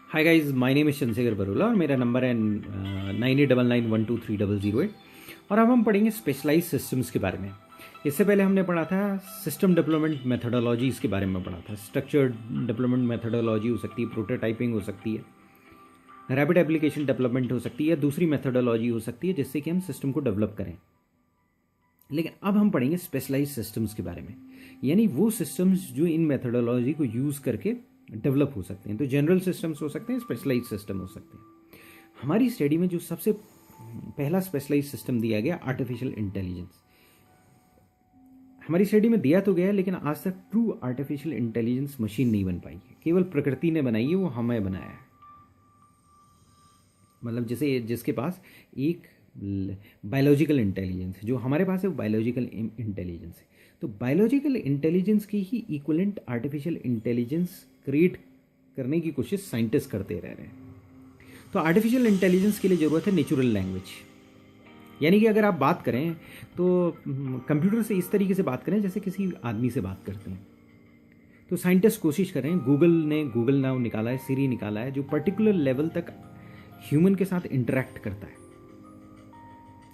Hi guys, my name is Chandrashekhar बरोला और मेरा number है 9899123008। और अब हम पढ़ेंगे स्पेशलाइज्ड सिस्टम्स के बारे में। इससे पहले हमने पढ़ा था सिस्टम डेवलपमेंट मेथोडोलॉजीज़ के बारे में पढ़ा था। स्ट्रक्चर्ड डेवलपमेंट मेथोडोलॉजी हो सकती है, प्रोटोटाइपिंग हो सकती है, रैपिड एप्लीकेशन डेवलपमेंट हो सकती है, या दूसरी मेथोडोलॉजी हो सकती है जिससे कि हम सिस्टम को डेवलप करें। लेकिन अब हम पढ़ेंगे स्पेशलाइज्ड सिस्टम्स के बारे में, यानी वो सिस्टम्स जो इन मेथोडोलॉजी को यूज़ करके डेवलप हो सकते हैं। तो जनरल सिस्टम्स हो सकते हैं, स्पेशलाइज्ड सिस्टम हो सकते हैं। हमारी स्टडी में जो सबसे पहला स्पेशलाइज्ड सिस्टम दिया गया, आर्टिफिशियल इंटेलिजेंस। हमारी स्टडी में दिया तो गया, लेकिन आज तक ट्रू आर्टिफिशियल इंटेलिजेंस मशीन नहीं बन पाई है। केवल प्रकृति ने बनाई है, वो हमें बनाया है। मतलब जैसे जिसके पास एक बायोलॉजिकल इंटेलिजेंस है, जो हमारे पास है वो बायोलॉजिकल इंटेलिजेंस है। तो बायोलॉजिकल इंटेलिजेंस की ही इक्विवेलेंट आर्टिफिशियल इंटेलिजेंस क्रिएट करने की कोशिश साइंटिस्ट करते रह रहे हैं। तो आर्टिफिशियल इंटेलिजेंस के लिए ज़रूरत है नेचुरल लैंग्वेज, यानी कि अगर आप बात करें तो कंप्यूटर से इस तरीके से बात करें जैसे किसी आदमी से बात करते हैं। तो साइंटिस्ट कोशिश कर रहे हैं, गूगल ने गूगल नाउ निकाला है, सिरी निकाला है, जो पर्टिकुलर लेवल तक ह्यूमन के साथ इंटरेक्ट करता है,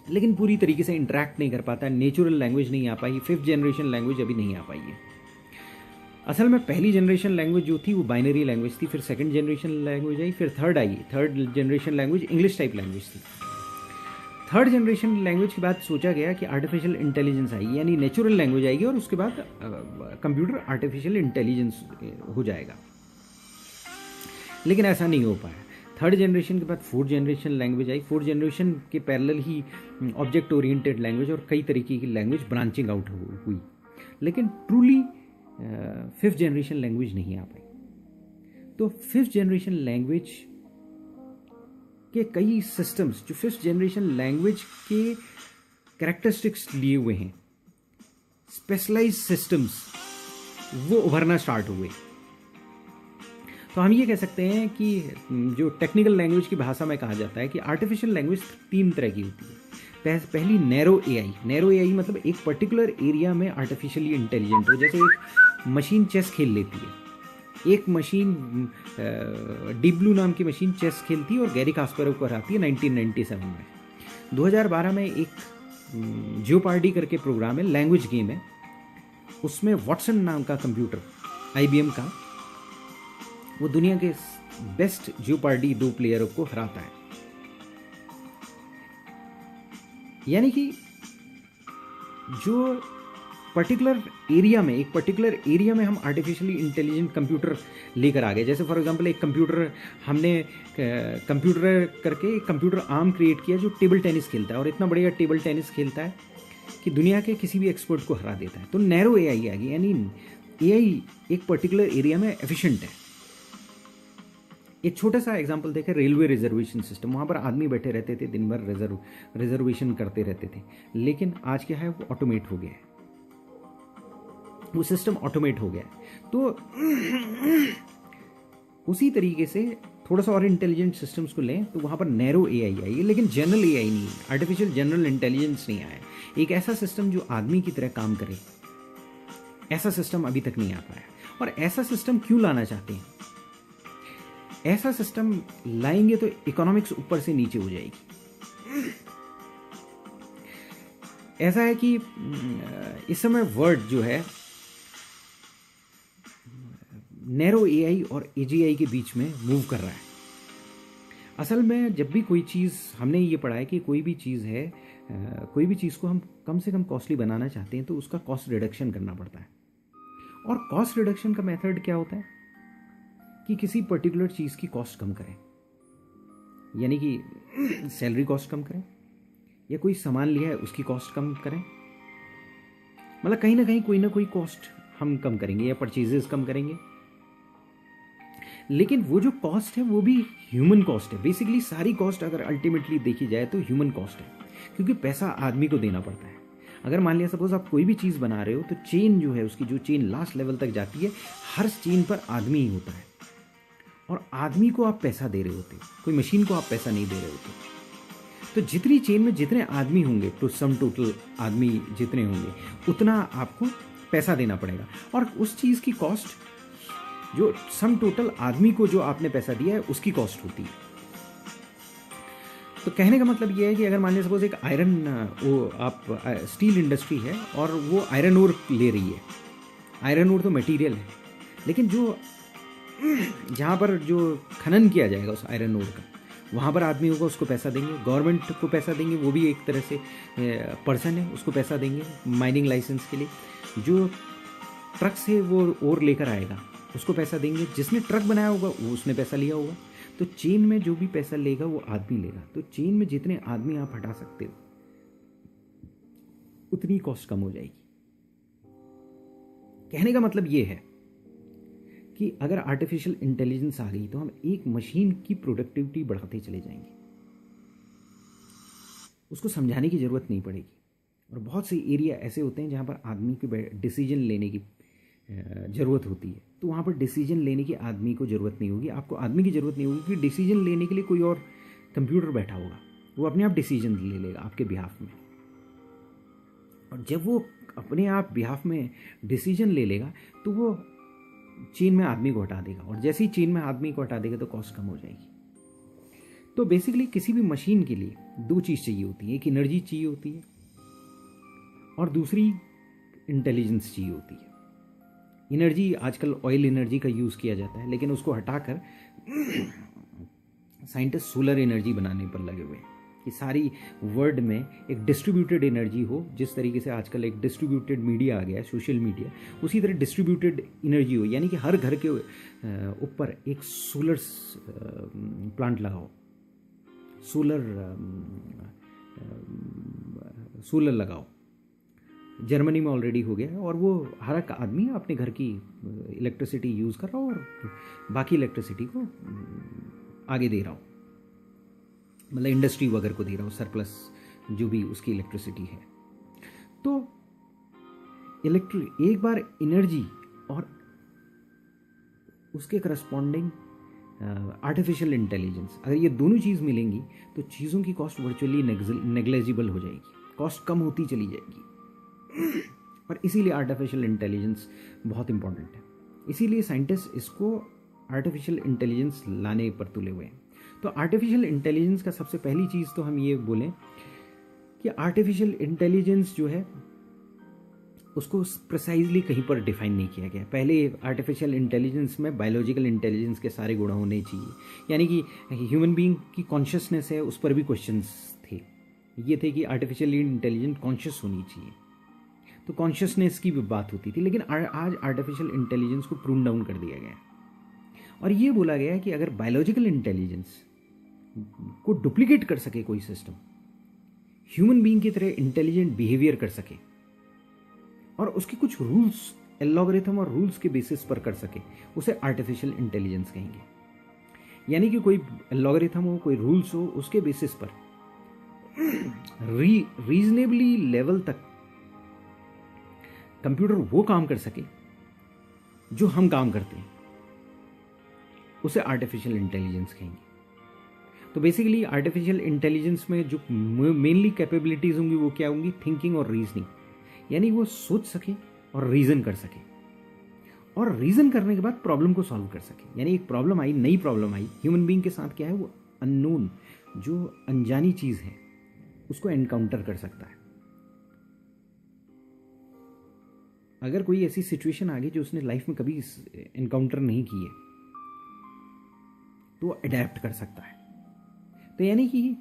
लेकिन पूरी तरीके से इंटरेक्ट नहीं कर पाता है। नेचुरल लैंग्वेज नहीं आ पाई, 5th जनरेशन लैंग्वेज अभी नहीं आ पाई है। असल में पहली जनरेशन लैंग्वेज जो थी वो बाइनरी लैंग्वेज थी, फिर 2nd जनरेशन लैंग्वेज आई, फिर थर्ड आई। 3rd generation language English type language थी। 3rd जनरेशन लैंग्वेज के बाद सोचा गया कि आर्टिफिशियल इंटेलिजेंस आएगी, यानी नेचुरल लैंग्वेज आएगी, और उसके बाद कंप्यूटर आर्टिफिशियल इंटेलिजेंस हो जाएगा। लेकिन ऐसा नहीं हो पाया। 3rd जनरेशन के बाद 4th generation language I. 4th generation के पैरेलल ही ऑब्जेक्ट ओरिएंटेड लैंग्वेज और कई तरीके की लैंग्वेज ब्रांचिंग आउट हुई, लेकिन ट्रूली 5th जनरेशन लैंग्वेज नहीं आ पाई। तो 5th जनरेशन लैंग्वेज के कई सिस्टम्स जो 5th जनरेशन लैंग्वेज के कैरेक्टरिस्टिक्स लिए हुए हैं, स्पेशलाइज्ड सिस्टम्स, वो उभरना स्टार्ट हुए। तो हम ये कह सकते हैं कि जो टेक्निकल लैंग्वेज की भाषा में कहा जाता है कि आर्टिफिशियल लैंग्वेज 3 तरह की होती है। पहली नैरो एआई। नैरो एआई मतलब एक पर्टिकुलर एरिया में आर्टिफिशियली इंटेलिजेंट हो। जैसे एक मशीन चेस खेल लेती है, एक मशीन डीप ब्लू नाम की मशीन चेस खेलती है और गैरी कास्परोव को हराती है 1997 में। 2012 में एक जियोपार्डी करके प्रोग्राम है, लैंग्वेज गेम है, उसमें वॉटसन नाम का कंप्यूटर IBM का, वो दुनिया के बेस्ट जियोपार्डी 2 प्लेयरों को हराता है। यानी कि जो पर्टिकुलर एरिया में, एक पर्टिकुलर एरिया में हम आर्टिफिशियली इंटेलिजेंट कंप्यूटर लेकर आ गए। जैसे फॉर एग्जांपल एक कंप्यूटर, हमने कंप्यूटर करके एक कंप्यूटर आर्म क्रिएट किया जो टेबल टेनिस खेलता है, और इतना बढ़िया टेबल टेनिस खेलता है कि दुनिया के किसी भी एक्सपर्ट को हरा देता है। तो नैरो एआई आ गई, यानी एआई एक पर्टिकुलर एरिया में एफिशिएंट है। एक छोटा सा एग्जांपल देखें, रेलवे रिजर्वेशन सिस्टम। वहाँ पर आदमी बैठे रहते थे, दिन भर रिजर्वेशन करते रहते थे, लेकिन आज क्या है, वो ऑटोमेट हो गया है, वो सिस्टम ऑटोमेट हो गया है। तो उसी तरीके से थोड़ा सा और इंटेलिजेंट सिस्टम्स को लें तो वहाँ पर नैरो एआई आई है, लेकिन जनरल एआई नहीं है, आर्टिफिशियल जनरल इंटेलिजेंस नहीं आया। एक ऐसा सिस्टम जो आदमी की तरह काम करे, ऐसा सिस्टम अभी तक नहीं आ पाया। और ऐसा सिस्टम क्यों लाना चाहते हैं? ऐसा सिस्टम लाएंगे तो इकोनॉमिक्स ऊपर से नीचे हो जाएगी। ऐसा है कि इस समय वर्ल्ड जो है नैरो एआई और एजीआई के बीच में मूव कर रहा है। असल में जब भी कोई चीज़, हमने ये पढ़ा है कि कोई भी चीज़ है, कोई भी चीज़ को हम कम से कम कॉस्टली बनाना चाहते हैं तो उसका कॉस्ट रिडक्शन करना पड़ता है। और कॉस्ट रिडक्शन का मेथड क्या होता है कि किसी पर्टिकुलर चीज़ की कॉस्ट कम करें, यानी कि सैलरी कॉस्ट कम करें, या कोई सामान लिया है उसकी कॉस्ट कम करें। मतलब कहीं ना कहीं कोई ना कोई कॉस्ट हम कम करेंगे या परचेजेस कम करेंगे। लेकिन वो जो कॉस्ट है वो भी ह्यूमन कॉस्ट है। बेसिकली सारी कॉस्ट अगर अल्टीमेटली देखी जाए तो ह्यूमन कॉस्ट है, क्योंकि पैसा आदमी को देना पड़ता है। अगर मान लिया सपोज आप कोई भी चीज़ बना रहे हो तो चेन जो है, उसकी जो चेन लास्ट लेवल तक जाती है, हर चेन पर आदमी ही होता है, और आदमी को आप पैसा दे रहे होते, कोई मशीन को आप पैसा नहीं दे रहे होते। तो जितनी चेन में जितने आदमी होंगे, तो सम टोटल आदमी जितने होंगे, उतना आपको पैसा देना पड़ेगा। और उस चीज़ की कॉस्ट जो सम टोटल आदमी को जो आपने पैसा दिया है उसकी कॉस्ट होती है। तो कहने का मतलब ये है कि अगर मान लीजिए सपोज एक आयरन वो आप स्टील इंडस्ट्री है और वो आयरन ओर ले रही है, आयरन ओर तो मटेरियल है, लेकिन जो जहाँ पर जो खनन किया जाएगा उस आयरन ओर का, वहाँ पर आदमी होगा, उसको पैसा देंगे, गवर्नमेंट को पैसा देंगे, वो भी एक तरह से पर्सन है, उसको पैसा देंगे माइनिंग लाइसेंस के लिए। जो ट्रक से वो ओर लेकर आएगा उसको पैसा देंगे, जिसने ट्रक बनाया होगा वो उसने पैसा लिया होगा। तो चेन में जो भी पैसा लेगा वो आदमी लेगा। तो चेन में जितने आदमी आप हटा सकते हो उतनी कॉस्ट कम हो जाएगी। कहने का मतलब ये है कि अगर आर्टिफिशियल इंटेलिजेंस आ गई तो हम एक मशीन की प्रोडक्टिविटी बढ़ाते चले जाएंगे, उसको समझाने की ज़रूरत नहीं पड़ेगी। और बहुत से एरिया ऐसे होते हैं जहाँ पर आदमी के डिसीजन लेने की ज़रूरत होती है, तो वहाँ पर डिसीजन लेने की आदमी को ज़रूरत नहीं होगी, आपको आदमी की ज़रूरत नहीं होगी कि डिसीजन लेने के लिए कोई और कंप्यूटर बैठा होगा, वो अपने आप डिसीजन ले लेगा आपके बिहाफ में। और जब वो अपने आप बिहाफ में डिसीजन ले लेगा तो वो चेन में आदमी को हटा देगा, और जैसे ही चेन में आदमी को हटा देगा तो कॉस्ट कम हो जाएगी। तो बेसिकली किसी भी मशीन के लिए दो चीज़ चाहिए होती है, एक एनर्जी चाहिए होती है और दूसरी इंटेलिजेंस चाहिए होती है। एनर्जी आजकल ऑयल एनर्जी का यूज़ किया जाता है, लेकिन उसको हटाकर साइंटिस्ट सोलर एनर्जी बनाने पर लगे हुए हैं कि सारी वर्ल्ड में एक डिस्ट्रीब्यूटेड एनर्जी हो। जिस तरीके से आजकल एक डिस्ट्रीब्यूटेड मीडिया आ गया है, सोशल मीडिया, उसी तरह डिस्ट्रीब्यूटेड एनर्जी हो, यानी कि हर घर के ऊपर एक सोलर प्लांट लगाओ, सोलर लगाओ। जर्मनी में ऑलरेडी हो गया है और वो हर एक आदमी अपने घर की इलेक्ट्रिसिटी यूज़ कर रहा हो और बाकी इलेक्ट्रिसिटी को आगे दे रहा हो, मतलब इंडस्ट्री वगैरह को दे रहा हो, सरप्लस जो भी उसकी इलेक्ट्रिसिटी है। तो एक बार एनर्जी और उसके करस्पॉन्डिंग आर्टिफिशियल इंटेलिजेंस, अगर ये दोनों चीज़ मिलेंगी तो चीज़ों की कॉस्ट वर्चुअली नेग्लेजिबल हो जाएगी, कॉस्ट कम होती चली जाएगी। और इसीलिए आर्टिफिशियल इंटेलिजेंस बहुत इंपॉर्टेंट है, इसीलिए साइंटिस्ट इसको आर्टिफिशियल इंटेलिजेंस लाने पर तुले हुए हैं। तो आर्टिफिशियल इंटेलिजेंस का सबसे पहली चीज़ तो हम ये बोलें कि आर्टिफिशियल इंटेलिजेंस जो है उसको प्रिसाइजली कहीं पर डिफाइन नहीं किया गया। पहले आर्टिफिशियल इंटेलिजेंस में बायोलॉजिकल इंटेलिजेंस के सारे गुण होने चाहिए, यानी कि ह्यूमन बीइंग की कॉन्शियसनेस है उस पर भी क्वेश्चंस थे। ये थे कि आर्टिफिशियल इंटेलिजेंस कॉन्शियस होनी चाहिए, तो कॉन्शियसनेस की भी बात होती थी। लेकिन आज आर्टिफिशियल इंटेलिजेंस को प्रून डाउन कर दिया गया और ये बोला गया है कि अगर बायोलॉजिकल इंटेलिजेंस को डुप्लीकेट कर सके कोई सिस्टम, ह्यूमन बीइंग की तरह इंटेलिजेंट बिहेवियर कर सके और उसके कुछ रूल्स, एल्गोरिथम और रूल्स के बेसिस पर कर सके, उसे आर्टिफिशियल इंटेलिजेंस कहेंगे। यानी कि कोई एल्गोरिथम हो, कोई रूल्स हो, उसके बेसिस पर रीजनेबली लेवल तक कंप्यूटर वो काम कर सके जो हम काम करते हैं, उसे आर्टिफिशियल इंटेलिजेंस कहेंगे। तो बेसिकली आर्टिफिशियल इंटेलिजेंस में जो मेनली कैपेबिलिटीज होंगी वो क्या होंगी? थिंकिंग और रीजनिंग, यानी वो सोच सके और रीजन कर सके, और रीजन करने के बाद प्रॉब्लम को सॉल्व कर सके। यानी एक प्रॉब्लम आई, नई प्रॉब्लम आई ह्यूमन बीइंग के साथ, क्या है वो अननोन, जो अनजानी चीज है उसको एनकाउंटर कर सकता है। अगर कोई ऐसी सिचुएशन आ गई जो उसने लाइफ में कभी एनकाउंटर नहीं की है तो वो अडेप्ट कर सकता है। तो यानी कि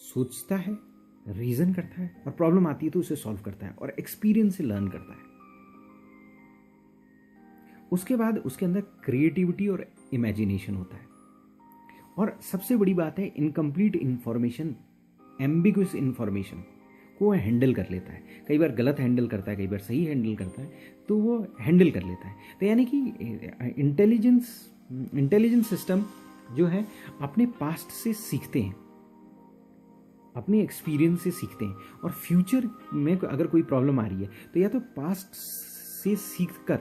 सोचता है, रीजन करता है, और प्रॉब्लम आती है तो उसे सॉल्व करता है और एक्सपीरियंस से लर्न करता है। उसके बाद उसके अंदर क्रिएटिविटी और इमेजिनेशन होता है। और सबसे बड़ी बात है, इनकम्प्लीट इंफॉर्मेशन, एम्बिगुअस इंफॉर्मेशन को हैंडल कर लेता है। कई बार गलत हैंडल करता है, कई बार सही हैंडल करता है, तो वो हैंडल कर लेता है। तो यानी कि इंटेलिजेंस सिस्टम जो है अपने पास्ट से सीखते हैं, अपने एक्सपीरियंस से सीखते हैं, और फ्यूचर में अगर कोई प्रॉब्लम आ रही है तो या तो पास्ट से सीख कर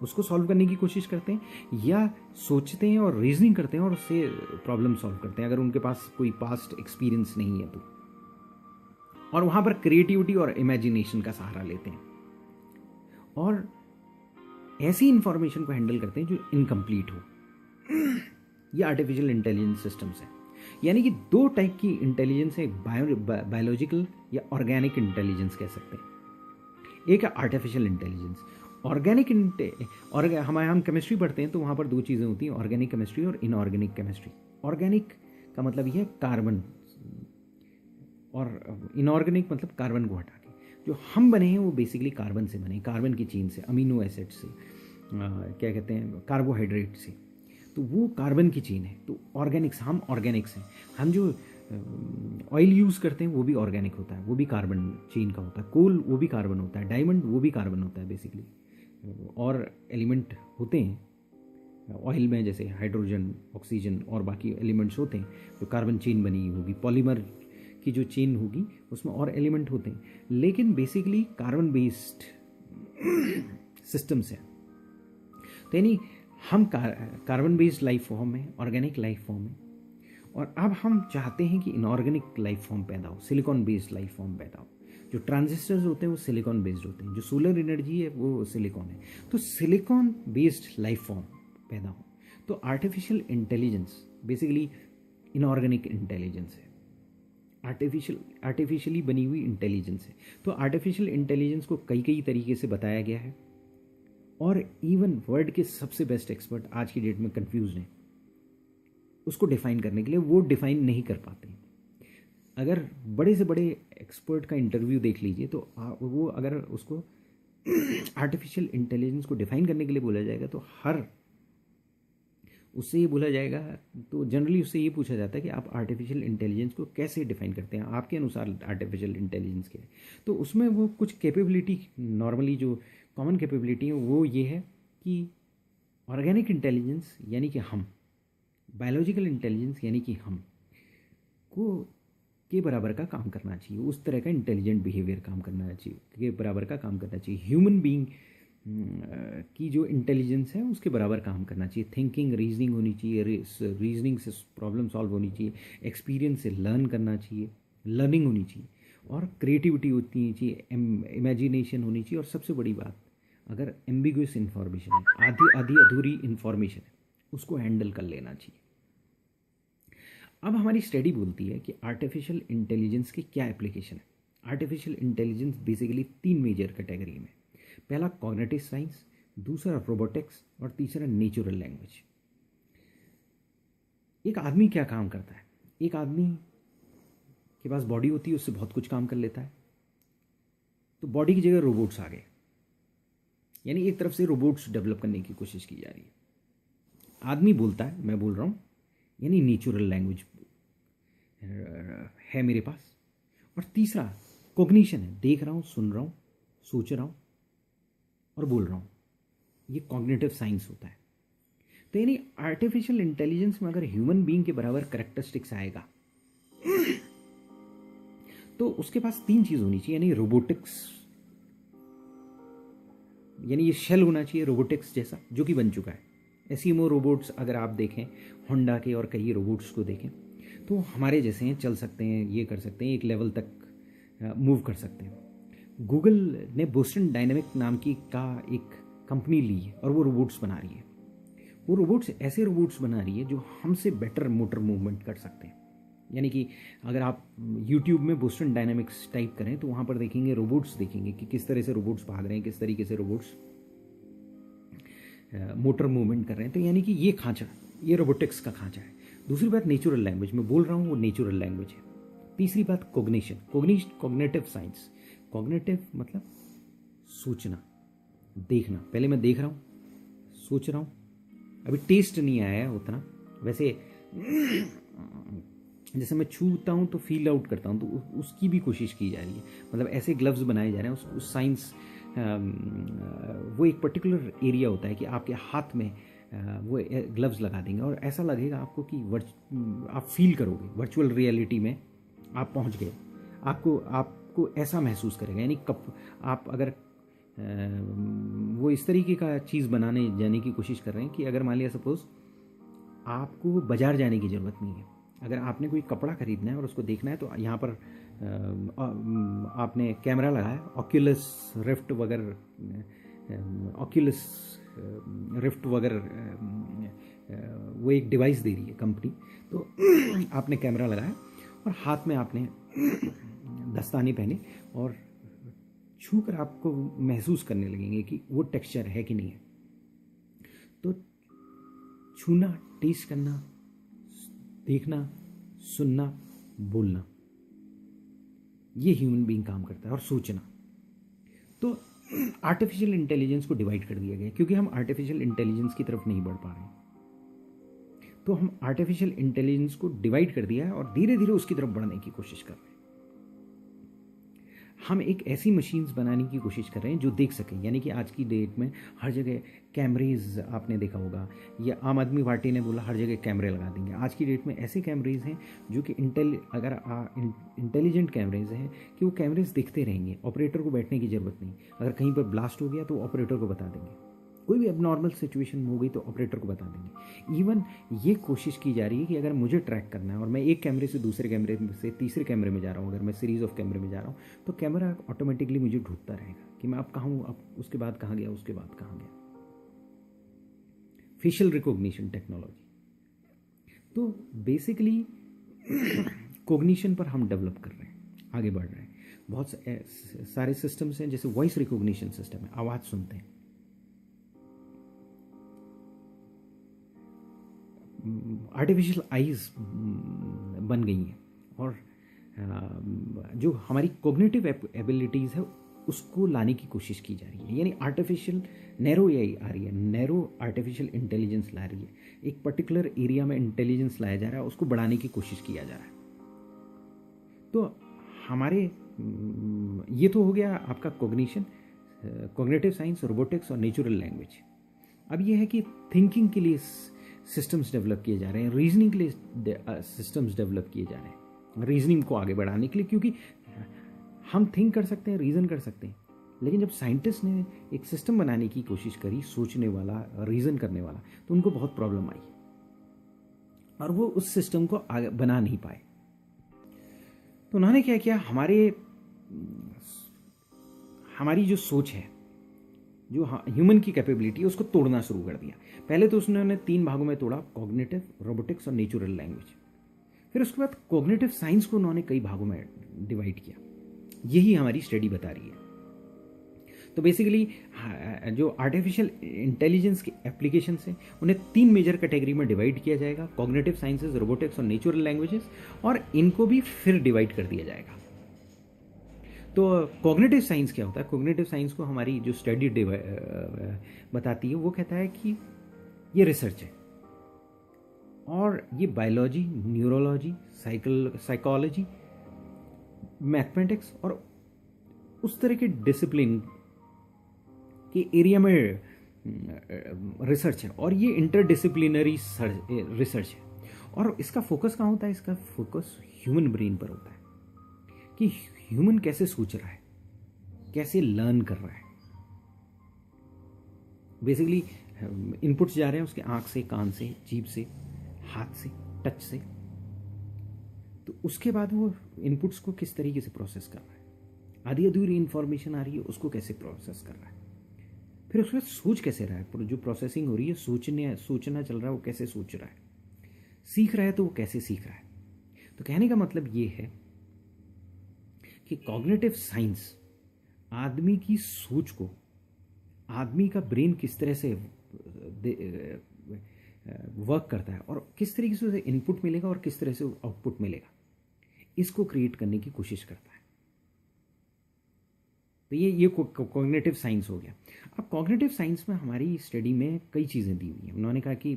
उसको सॉल्व करने की कोशिश करते हैं, या सोचते हैं और रीजनिंग करते हैं और उससे प्रॉब्लम सॉल्व करते हैं, अगर उनके पास कोई पास्ट एक्सपीरियंस नहीं है तो। और वहाँ पर क्रिएटिविटी और इमेजिनेशन का सहारा लेते हैं। और ऐसी इंफॉर्मेशन को हैंडल करते हैं जो इनकम्प्लीट हो। ये आर्टिफिशियल इंटेलिजेंस सिस्टम्स है। यानी कि दो टाइप की इंटेलिजेंस है, बायोलॉजिकल या ऑर्गेनिक इंटेलिजेंस कह सकते हैं। एक है आर्टिफिशियल इंटेलिजेंस। ऑर्गेनिक हम केमिस्ट्री पढ़ते हैं तो वहाँ पर दो चीज़ें होती हैं, ऑर्गेनिक केमिस्ट्री और इनऑर्गेनिक केमिस्ट्री। ऑर्गेनिक का मतलब ये है कार्बन, और इनऑर्गेनिक मतलब कार्बन को हटा के। जो हम बने हैं वो बेसिकली कार्बन से बने, कार्बन की चेन से, अमीनो एसिड से, क्या कहते हैं, कार्बोहाइड्रेट से। तो वो कार्बन की चेन है। तो ऑर्गेनिक्स, हम ऑर्गेनिक्स हैं। हम जो ऑयल यूज़ करते हैं वो भी ऑर्गेनिक होता है, वो भी कार्बन चेन का होता है। कोल वो भी कार्बन होता है, डायमंड वो भी कार्बन होता है बेसिकली। और एलिमेंट होते हैं ऑयल में, जैसे हाइड्रोजन, ऑक्सीजन और बाकी एलिमेंट्स होते हैं जो कार्बन चेन बनी होगी। पॉलीमर की जो चेन होगी उसमें और एलिमेंट होते हैं, लेकिन बेसिकली कार्बन बेस्ड सिस्टम्स हैं। तो यानी हम कार्बन बेस्ड लाइफ फॉर्म है, ऑर्गेनिक लाइफ फॉर्म है। और अब हम चाहते हैं कि इनऑर्गेनिक लाइफ फॉर्म पैदा हो, सिलिकॉन बेस्ड लाइफ फॉर्म पैदा हो। जो ट्रांजिस्टर्स होते हैं वो सिलिकॉन बेस्ड होते हैं, जो सोलर एनर्जी है वो सिलिकॉन है। तो सिलिकॉन बेस्ड लाइफ फॉर्म पैदा हो। तो artificial intelligence basically inorganic intelligence है, आर्टिफिशियली बनी हुई इंटेलिजेंस है। तो आर्टिफिशियल इंटेलिजेंस को कई कई तरीके से बताया गया है, और इवन वर्ल्ड के सबसे बेस्ट एक्सपर्ट आज की डेट में कंफ्यूज हैं उसको डिफाइन करने के लिए, वो डिफाइन नहीं कर पाते। अगर बड़े से बड़े एक्सपर्ट का इंटरव्यू देख लीजिए तो वो अगर उसको आर्टिफिशियल इंटेलिजेंस को डिफाइन करने के लिए बोला जाएगा तो उससे ये बोला जाएगा, तो जनरली उससे ये पूछा जाता है कि आप आर्टिफिशियल इंटेलिजेंस को कैसे डिफाइन करते हैं, आपके अनुसार आर्टिफिशियल इंटेलिजेंस क्या है। तो उसमें वो कुछ कैपेबिलिटी, नॉर्मली जो कॉमन कैपेबिलिटी है वो ये है कि ऑर्गेनिक इंटेलिजेंस यानी कि हम, बायोलॉजिकल इंटेलिजेंस यानी कि हम को के बराबर का काम करना चाहिए, उस तरह का इंटेलिजेंट बिहेवियर काम करना चाहिए, के बराबर का काम करना चाहिए। ह्यूमन बीइंग की जो इंटेलिजेंस है उसके बराबर काम करना चाहिए। थिंकिंग, रीजनिंग होनी चाहिए, रीजनिंग से प्रॉब्लम सॉल्व होनी चाहिए, एक्सपीरियंस से लर्न करना चाहिए, लर्निंग होनी चाहिए, और क्रिएटिविटी होनी चाहिए, इमेजिनेशन होनी चाहिए। और सबसे बड़ी बात, अगर एम्बिगुअस इंफॉर्मेशन है, आधी अधूरी इंफॉर्मेशन है, उसको हैंडल कर लेना चाहिए। अब हमारी स्टडी बोलती है कि आर्टिफिशियल इंटेलिजेंस की क्या एप्लीकेशन है। Artificial intelligence basically 3 major category में, पहला कॉग्निटिव साइंस, दूसरा रोबोटिक्स, और तीसरा नेचुरल लैंग्वेज। एक आदमी क्या काम करता है, एक आदमी के पास बॉडी होती है, उससे बहुत कुछ काम कर लेता है। तो बॉडी की जगह रोबोट्स आ गए, यानी एक तरफ से रोबोट्स डेवलप करने की कोशिश की जा रही है। आदमी बोलता है, मैं बोल रहा हूँ, यानी नेचुरल लैंग्वेज है मेरे पास। और तीसरा कॉग्निशन है, देख रहा हूँ, सुन रहा हूँ, सोच रहा हूँ और बोल रहा हूँ, ये कॉग्निटिव साइंस होता है। तो यानी आर्टिफिशियल इंटेलिजेंस में अगर ह्यूमन बीइंग के बराबर करेक्टरिस्टिक्स आएगा तो उसके पास 3 चीज होनी चाहिए, यानी रोबोटिक्स, यानी ये शेल होना चाहिए रोबोटिक्स जैसा, जो कि बन चुका है। एसीमो रोबोट्स अगर आप देखें, होंडा के और कई रोबोट्स को देखें, तो हमारे जैसे हैं, चल सकते हैं, ये कर सकते हैं, एक लेवल तक मूव कर सकते हैं। गूगल ने बोस्टन डायनेमिक नाम की एक कंपनी ली है और वो रोबोट्स बना रही है। वो रोबोट्स ऐसे रोबोट्स बना रही है जो हमसे बेटर मोटर मूवमेंट कर सकते हैं। यानी कि अगर आप YouTube में बोस्टन डायनेमिक्स टाइप करें तो वहाँ पर देखेंगे, रोबोट्स देखेंगे कि किस तरह से रोबोट्स भाग रहे हैं, किस तरीके से रोबोट्स मोटर मूवमेंट कर रहे हैं। तो यानी कि ये खांचा, ये रोबोटिक्स का खांचा है। दूसरी बात नेचुरल लैंग्वेज, मैं बोल रहा हूँ वो नेचुरल लैंग्वेज है। तीसरी बात कॉग्निशन, कॉग्निटिव साइंस। कॉग्निटिव मतलब सोचना, देखना। पहले मैं देख रहा हूँ, सोच रहा हूँ, अभी टेस्ट नहीं आया है उतना, वैसे जैसे मैं छूता हूँ तो फील आउट करता हूँ, तो उसकी भी कोशिश की जा रही है। मतलब ऐसे ग्लव्स बनाए जा रहे हैं, उस साइंस, वो एक पर्टिकुलर एरिया होता है कि आपके हाथ में वो ग्लव्स लगा देंगे और ऐसा लगेगा आपको कि आप फील करोगे, वर्चुअल रियलिटी में आप पहुंच गए। आपको ऐसा महसूस करेगा। यानी आप अगर वो इस तरीके का चीज़ बनाने जाने की कोशिश कर रहे हैं कि अगर मान लिया सपोज आपको बाजार जाने की ज़रूरत नहीं है, अगर आपने कोई कपड़ा खरीदना है और उसको देखना है तो यहाँ पर आपने कैमरा लगाया, ऑक्यूलस रिफ्ट वगैरह ऑक्यूलस रिफ्ट वगैरह वो एक डिवाइस दे रही है कंपनी। तो आपने कैमरा लगाया और हाथ में आपने दस्ताने पहने और छू कर आपको महसूस करने लगेंगे कि वो टेक्सचर है कि नहीं है। तो छूना, टेस्ट करना, देखना, सुनना, बोलना, ये ह्यूमन बीइंग काम करता है, और सोचना। तो आर्टिफिशियल इंटेलिजेंस को डिवाइड कर दिया गया क्योंकि हम आर्टिफिशियल इंटेलिजेंस की तरफ नहीं बढ़ पा रहे हैं। तो हम आर्टिफिशियल इंटेलिजेंस को डिवाइड कर दिया है और धीरे धीरे उसकी तरफ बढ़ने की कोशिश कर रहे हैं। हम एक ऐसी मशीन्स बनाने की कोशिश कर रहे हैं जो देख सकें, यानी कि आज की डेट में हर जगह कैमरेज आपने देखा होगा, या आम आदमी पार्टी ने बोला हर जगह कैमरे लगा देंगे। आज की डेट में ऐसे कैमरेज हैं जो कि इंटेलिजेंट कैमरेज हैं कि वो कैमरेज दिखते रहेंगे, ऑपरेटर को बैठने की ज़रूरत नहीं। अगर कहीं पर ब्लास्ट हो गया तो ऑपरेटर को बता देंगे, कोई भी अबनॉर्मल सिचुएशन हो गई तो ऑपरेटर को बता देंगे। इवन ये कोशिश की जा रही है कि अगर मुझे ट्रैक करना है और मैं एक कैमरे से दूसरे कैमरे से तीसरे कैमरे में जा रहा हूँ, अगर मैं सीरीज ऑफ कैमरे में जा रहा हूँ, तो कैमरा ऑटोमेटिकली मुझे ढूंढता रहेगा कि मैं अब कहाँ हूँ, अब उसके बाद कहाँ गया, उसके बाद कहाँ गया। Facial recognition technology. तो बेसिकली कॉग्निशन पर हम डेवलप कर रहे हैं, आगे बढ़ रहे हैं। बहुत सारे सिस्टम्स हैं, जैसे वॉइस रिकॉग्निशन सिस्टम है, आवाज़ सुनते हैं। आर्टिफिशियल आईज बन गई हैं और जो हमारी कॉग्निटिव एबिलिटीज़ है उसको लाने की कोशिश की जा रही है। यानी आर्टिफिशियल नैरो एआई आ रही है, नैरो आर्टिफिशियल इंटेलिजेंस ला रही है। एक पर्टिकुलर एरिया में इंटेलिजेंस लाया जा रहा है, उसको बढ़ाने की कोशिश किया जा रहा है। तो हमारे ये तो हो गया आपका कॉग्निशन, कॉग्निटिव साइंस, रोबोटिक्स और नेचुरल लैंग्वेज। अब ये है कि थिंकिंग के लिए सिस्टम्स डेवलप किए जा रहे हैं, रीजनिंग के लिए सिस्टम्स डेवलप किए जा रहे हैं, रीजनिंग को आगे बढ़ाने के लिए। क्योंकि हम थिंक कर सकते हैं, रीजन कर सकते हैं, लेकिन जब साइंटिस्ट ने एक सिस्टम बनाने की कोशिश करी, सोचने वाला, रीजन करने वाला, तो उनको बहुत प्रॉब्लम आई और वो उस सिस्टम को आगे बना नहीं पाए। तो उन्होंने क्या किया, हमारी जो सोच है, जो ह्यूमन की कैपेबिलिटी है, उसको तोड़ना शुरू कर दिया। पहले तो उसने 3 भागों में तोड़ा, कॉग्निटिव, रोबोटिक्स और नेचुरल लैंग्वेज। फिर उसके बाद कॉग्निटिव साइंस को उन्होंने कई भागों में डिवाइड किया। यही हमारी स्टडी बता रही है। तो बेसिकली जो आर्टिफिशियल इंटेलिजेंस के एप्लीकेशंस हैं उन्हें 3 मेजर कैटेगरी में डिवाइड किया जाएगा, कॉग्निटिव साइंसेज, रोबोटिक्स और नेचुरल लैंग्वेजेस, और इनको भी फिर डिवाइड कर दिया जाएगा। तो कॉग्निटिव साइंस क्या होता है? कॉग्निटिव साइंस को हमारी जो स्टडी बताती है वो कहता है कि ये रिसर्च है और ये बायोलॉजी, न्यूरोलॉजी, साइकोलॉजी, मैथमेटिक्स और उस तरह के डिसिप्लिन के एरिया में रिसर्च है, और ये इंटरडिसिप्लिनरी रिसर्च है। और इसका फोकस कहाँ होता है? इसका फोकस ह्यूमन ब्रेन पर होता है कि ह्यूमन कैसे सोच रहा है, कैसे लर्न कर रहा है। बेसिकली इनपुट्स जा रहे हैं उसके आंख से, कान से, जीभ से, हाथ से, टच से। तो उसके बाद वो इनपुट्स को किस तरीके से प्रोसेस कर रहा है, आधी अधूरी इंफॉर्मेशन आ रही है उसको कैसे प्रोसेस कर रहा है, फिर उसके बाद सोच कैसे रहा है, जो प्रोसेसिंग हो रही है, सोचना चल रहा है, वो कैसे सोच रहा है, सीख रहा है तो वो कैसे सीख रहा है। तो कहने का मतलब ये है कि कॉग्निटिव साइंस आदमी की सोच को, आदमी का ब्रेन किस तरह से वर्क करता है और किस तरीके से उसे इनपुट मिलेगा और किस तरह से आउटपुट मिलेगा, इसको क्रिएट करने की कोशिश करता है। तो ये कॉग्निटिव साइंस हो गया। अब कॉग्निटिव साइंस में हमारी स्टडी में कई चीज़ें दी हुई हैं। उन्होंने कहा कि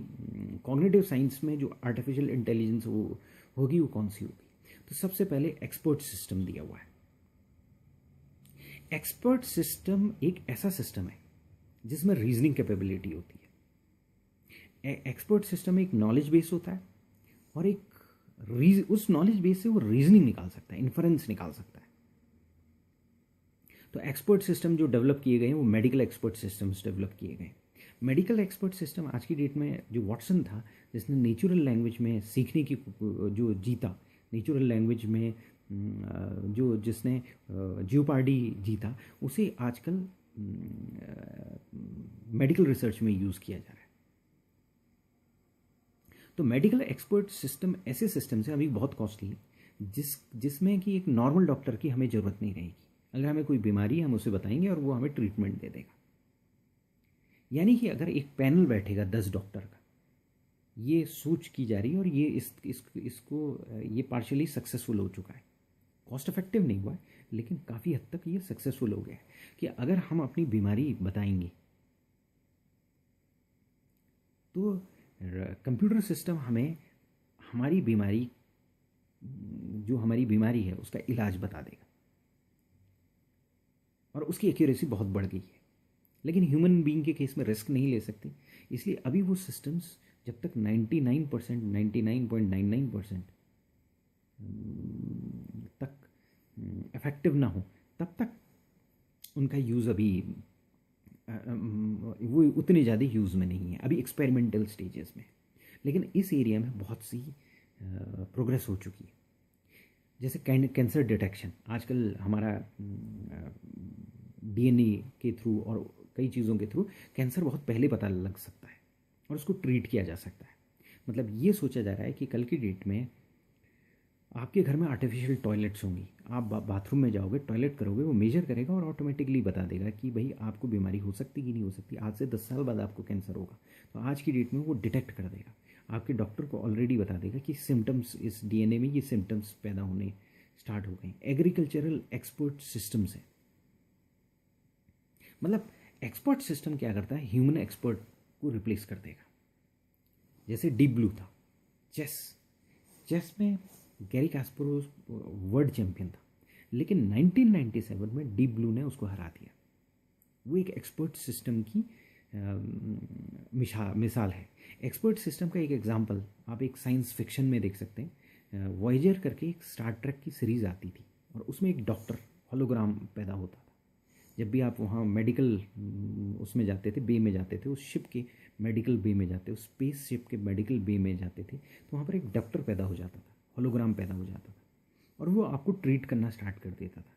कॉग्निटिव साइंस में जो आर्टिफिशियल इंटेलिजेंस होगी वो कौन सी होगी। तो सबसे पहले एक्सपर्ट सिस्टम दिया हुआ है। एक्सपर्ट सिस्टम एक ऐसा सिस्टम है जिसमें रीजनिंग कैपेबिलिटी होती है। एक्सपर्ट सिस्टम एक नॉलेज बेस होता है और उस नॉलेज बेस से वो रीजनिंग निकाल सकता है, इन्फरेंस निकाल सकता है। तो एक्सपर्ट सिस्टम जो डेवलप किए गए हैं वो मेडिकल एक्सपर्ट सिस्टम्स डेवलप किए गए हैं। मेडिकल एक्सपर्ट सिस्टम आज की डेट में, जो वाटसन था जिसने नेचुरल लैंग्वेज में सीखने की जो जीता, नेचुरल लैंग्वेज में जिसने जियोपार्डी जीता, उसे आजकल मेडिकल रिसर्च में यूज़ किया जा रहा है। तो मेडिकल एक्सपर्ट सिस्टम ऐसे सिस्टम से अभी बहुत कॉस्टली है, जिसमें कि एक नॉर्मल डॉक्टर की हमें ज़रूरत नहीं रहेगी। अगर हमें कोई बीमारी है हम उसे बताएंगे और वो हमें ट्रीटमेंट दे देगा। यानी कि अगर एक पैनल बैठेगा 10 डॉक्टर का, ये सोच की जा रही है और ये इसको ये पार्शियली सक्सेसफुल हो चुका है। कॉस्ट इफेक्टिव नहीं हुआ है, लेकिन काफ़ी हद तक ये सक्सेसफुल हो गया है कि अगर हम अपनी बीमारी बताएंगे तो कंप्यूटर सिस्टम हमें हमारी बीमारी, जो हमारी बीमारी है उसका इलाज बता देगा, और उसकी एक्यूरेसी बहुत बढ़ गई है। लेकिन ह्यूमन बीइंग के केस में रिस्क नहीं ले सकते, इसलिए अभी वो सिस्टम्स जब तक 99%, 99.99% तक इफेक्टिव ना हो, तब तक उनका यूज़ अभी वो उतने ज़्यादा यूज़ में नहीं है, अभी एक्सपेरिमेंटल स्टेजेस में। लेकिन इस एरिया में बहुत सी प्रोग्रेस हो चुकी है। जैसे कैंसर डिटेक्शन, आजकल हमारा डीएनए के थ्रू और कई चीज़ों के थ्रू कैंसर बहुत पहले पता लग सकता है और उसको ट्रीट किया जा सकता है। मतलब ये सोचा जा रहा है कि कल की डेट में आपके घर में आर्टिफिशियल टॉयलेट्स होंगी, आप बाथरूम में जाओगे, टॉयलेट करोगे, वो मेजर करेगा और ऑटोमेटिकली बता देगा कि भाई आपको बीमारी हो सकती कि नहीं हो सकती। आज से 10 साल बाद आपको कैंसर होगा, तो आज की डेट में वो डिटेक्ट कर देगा, आपके डॉक्टर को ऑलरेडी बता देगा कि सिम्टम्स, इस डीएनए में ये सिम्टम्स पैदा होने स्टार्ट हो गए। एग्रीकल्चरल एक्सपर्ट सिस्टम से, मतलब एक्सपर्ट सिस्टम क्या करता है, ह्यूमन एक्सपर्ट को रिप्लेस कर देगा। जैसे डीप ब्लू था, चेस में गैरी कास्परोव वर्ल्ड चैंपियन था, लेकिन 1997 में डीप ब्लू ने उसको हरा दिया। वो एक एक्सपर्ट सिस्टम की मिसाल है। एक्सपर्ट सिस्टम का एक एग्जांपल आप एक साइंस फिक्शन में देख सकते हैं। वॉयेजर करके एक स्टार ट्रेक की सीरीज़ आती थी और उसमें एक डॉक्टर होलोग्राम पैदा होता था। जब भी आप वहाँ मेडिकल उसमें जाते थे, बे में जाते थे, उस शिप के मेडिकल बे में जाते, उस स्पेस शिप के मेडिकल बे में जाते थे, तो वहाँ पर एक डॉक्टर पैदा हो जाता था, होलोग्राम पैदा हो जाता था और वो आपको ट्रीट करना स्टार्ट कर देता था।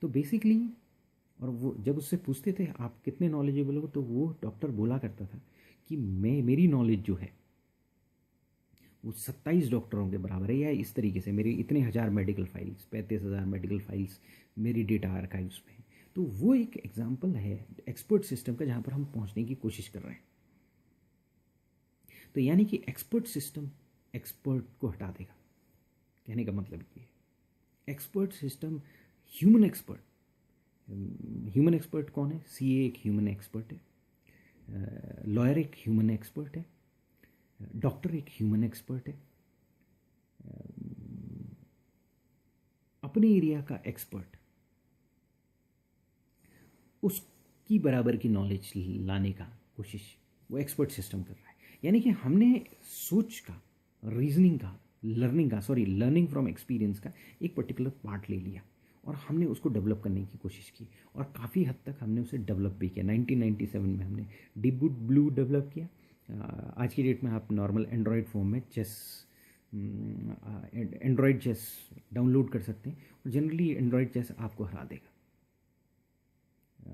तो बेसिकली, और वो जब उससे पूछते थे आप कितने नॉलेजेबल हो, तो वो डॉक्टर बोला करता था कि मेरी नॉलेज जो है वो 27 डॉक्टरों के बराबर है, या इस तरीके से मेरी इतने हज़ार मेडिकल फाइल्स, 35,000 मेडिकल फाइल्स मेरी डेटा आर्काइव्स में है। तो वो एक एग्जाम्पल है एक्सपर्ट सिस्टम का, जहाँ पर हम पहुँचने की कोशिश कर रहे हैं। तो यानी कि एक्सपर्ट सिस्टम एक्सपर्ट को हटा देगा, कहने का मतलब ये है। एक्सपर्ट सिस्टम ह्यूमन एक्सपर्ट कौन है? सीए एक ह्यूमन एक्सपर्ट है, लॉयर एक ह्यूमन एक्सपर्ट है, डॉक्टर एक ह्यूमन एक्सपर्ट है, अपने एरिया का एक्सपर्ट, उसकी बराबर की नॉलेज लाने का कोशिश वो एक्सपर्ट सिस्टम कर रहा है। यानी कि हमने सोच का, रीजनिंग का, लर्निंग फ्रॉम एक्सपीरियंस का एक पर्टिकुलर पार्ट ले लिया और हमने उसको डेवलप करने की कोशिश की, और काफ़ी हद तक हमने उसे डेवलप भी किया। 1997 में हमने डीप ब्लू डेवलप किया। आज की डेट में आप नॉर्मल एंड्रॉयड फ़ोन में एंड्रॉयड चेस डाउनलोड कर सकते हैं, और जनरली एंड्रॉयड चेस आपको हरा देगा।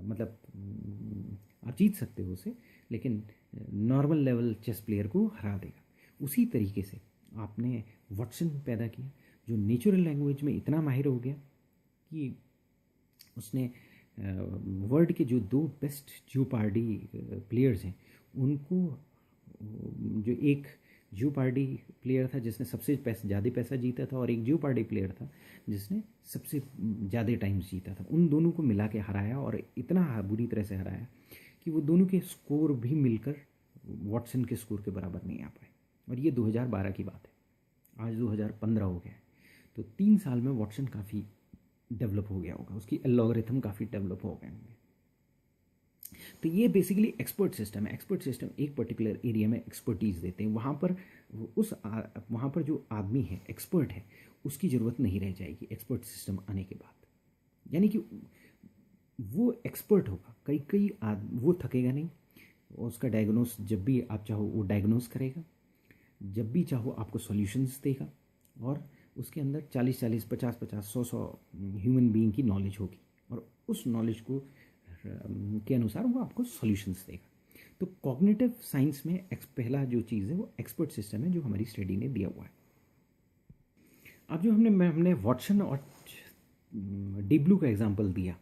मतलब आप जीत सकते हो उसे, लेकिन नॉर्मल लेवल चेस प्लेयर को हरा देगा। उसी तरीके से आपने वॉटसन पैदा किया, जो नेचुरल लैंग्वेज में इतना माहिर हो गया कि उसने वर्ल्ड के जो 2 बेस्ट जियोपार्डी प्लेयर्स हैं उनको, जो एक जियोपार्डी प्लेयर था जिसने सबसे ज़्यादा पैसा जीता था, और एक जियोपार्डी प्लेयर था जिसने सबसे ज़्यादा टाइम्स जीता था, उन दोनों को मिला के हराया, और इतना बुरी तरह से हराया कि वो दोनों के स्कोर भी मिलकर वॉटसन के स्कोर के बराबर नहीं आ पाए। और ये 2012 की बात है, आज 2015 हो गया है। तो 3 साल में वॉटसन काफ़ी डेवलप हो गया होगा, उसकी एल्गोरिथम काफ़ी डेवलप हो गए होंगे। तो ये बेसिकली एक्सपर्ट सिस्टम है। एक्सपर्ट सिस्टम एक पर्टिकुलर एरिया में एक्सपर्टीज़ देते हैं, वहाँ पर जो आदमी है, एक्सपर्ट है, उसकी ज़रूरत नहीं रह जाएगी एक्सपर्ट सिस्टम आने के बाद। यानी कि वो एक्सपर्ट होगा, वो थकेगा नहीं, उसका डायग्नोस जब भी आप चाहो वो डायग्नोस करेगा, जब भी चाहो आपको सॉल्यूशंस देगा, और उसके अंदर 40-40, 50-50, 100-100 ह्यूमन बीइंग की नॉलेज होगी, और उस नॉलेज को के अनुसार वो आपको सॉल्यूशंस देगा। तो कॉग्निटिव साइंस में पहला जो चीज़ है वो एक्सपर्ट सिस्टम है जो हमारी स्टडी ने दिया हुआ है। अब जो हमने वॉटसन और डीप ब्लू का एग्जाम्पल दिया,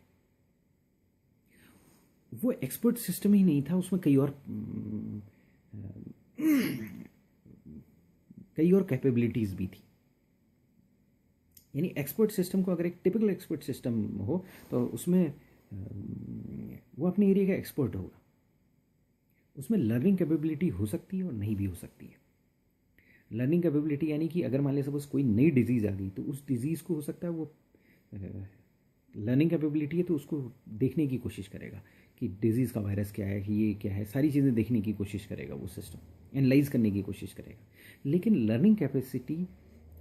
वो एक्सपर्ट सिस्टम ही नहीं था, उसमें कई और कैपेबिलिटीज़ भी थी। यानी एक्सपर्ट सिस्टम को अगर एक टिपिकल एक्सपर्ट सिस्टम हो तो उसमें वो अपने एरिया का एक्सपर्ट होगा, उसमें लर्निंग कैपेबिलिटी हो सकती है और नहीं भी हो सकती है। लर्निंग कैपेबिलिटी यानी कि अगर मान लिया सपोज कोई नई डिजीज़ आ गई तो उस डिजीज़ को हो सकता है वो लर्निंग कैपेबिलिटी है तो उसको देखने की कोशिश करेगा कि डिजीज़ का वायरस क्या है, कि ये क्या है, सारी चीज़ें देखने की कोशिश करेगा, वो सिस्टम एनालाइज करने की कोशिश करेगा। लेकिन लर्निंग कैपेसिटी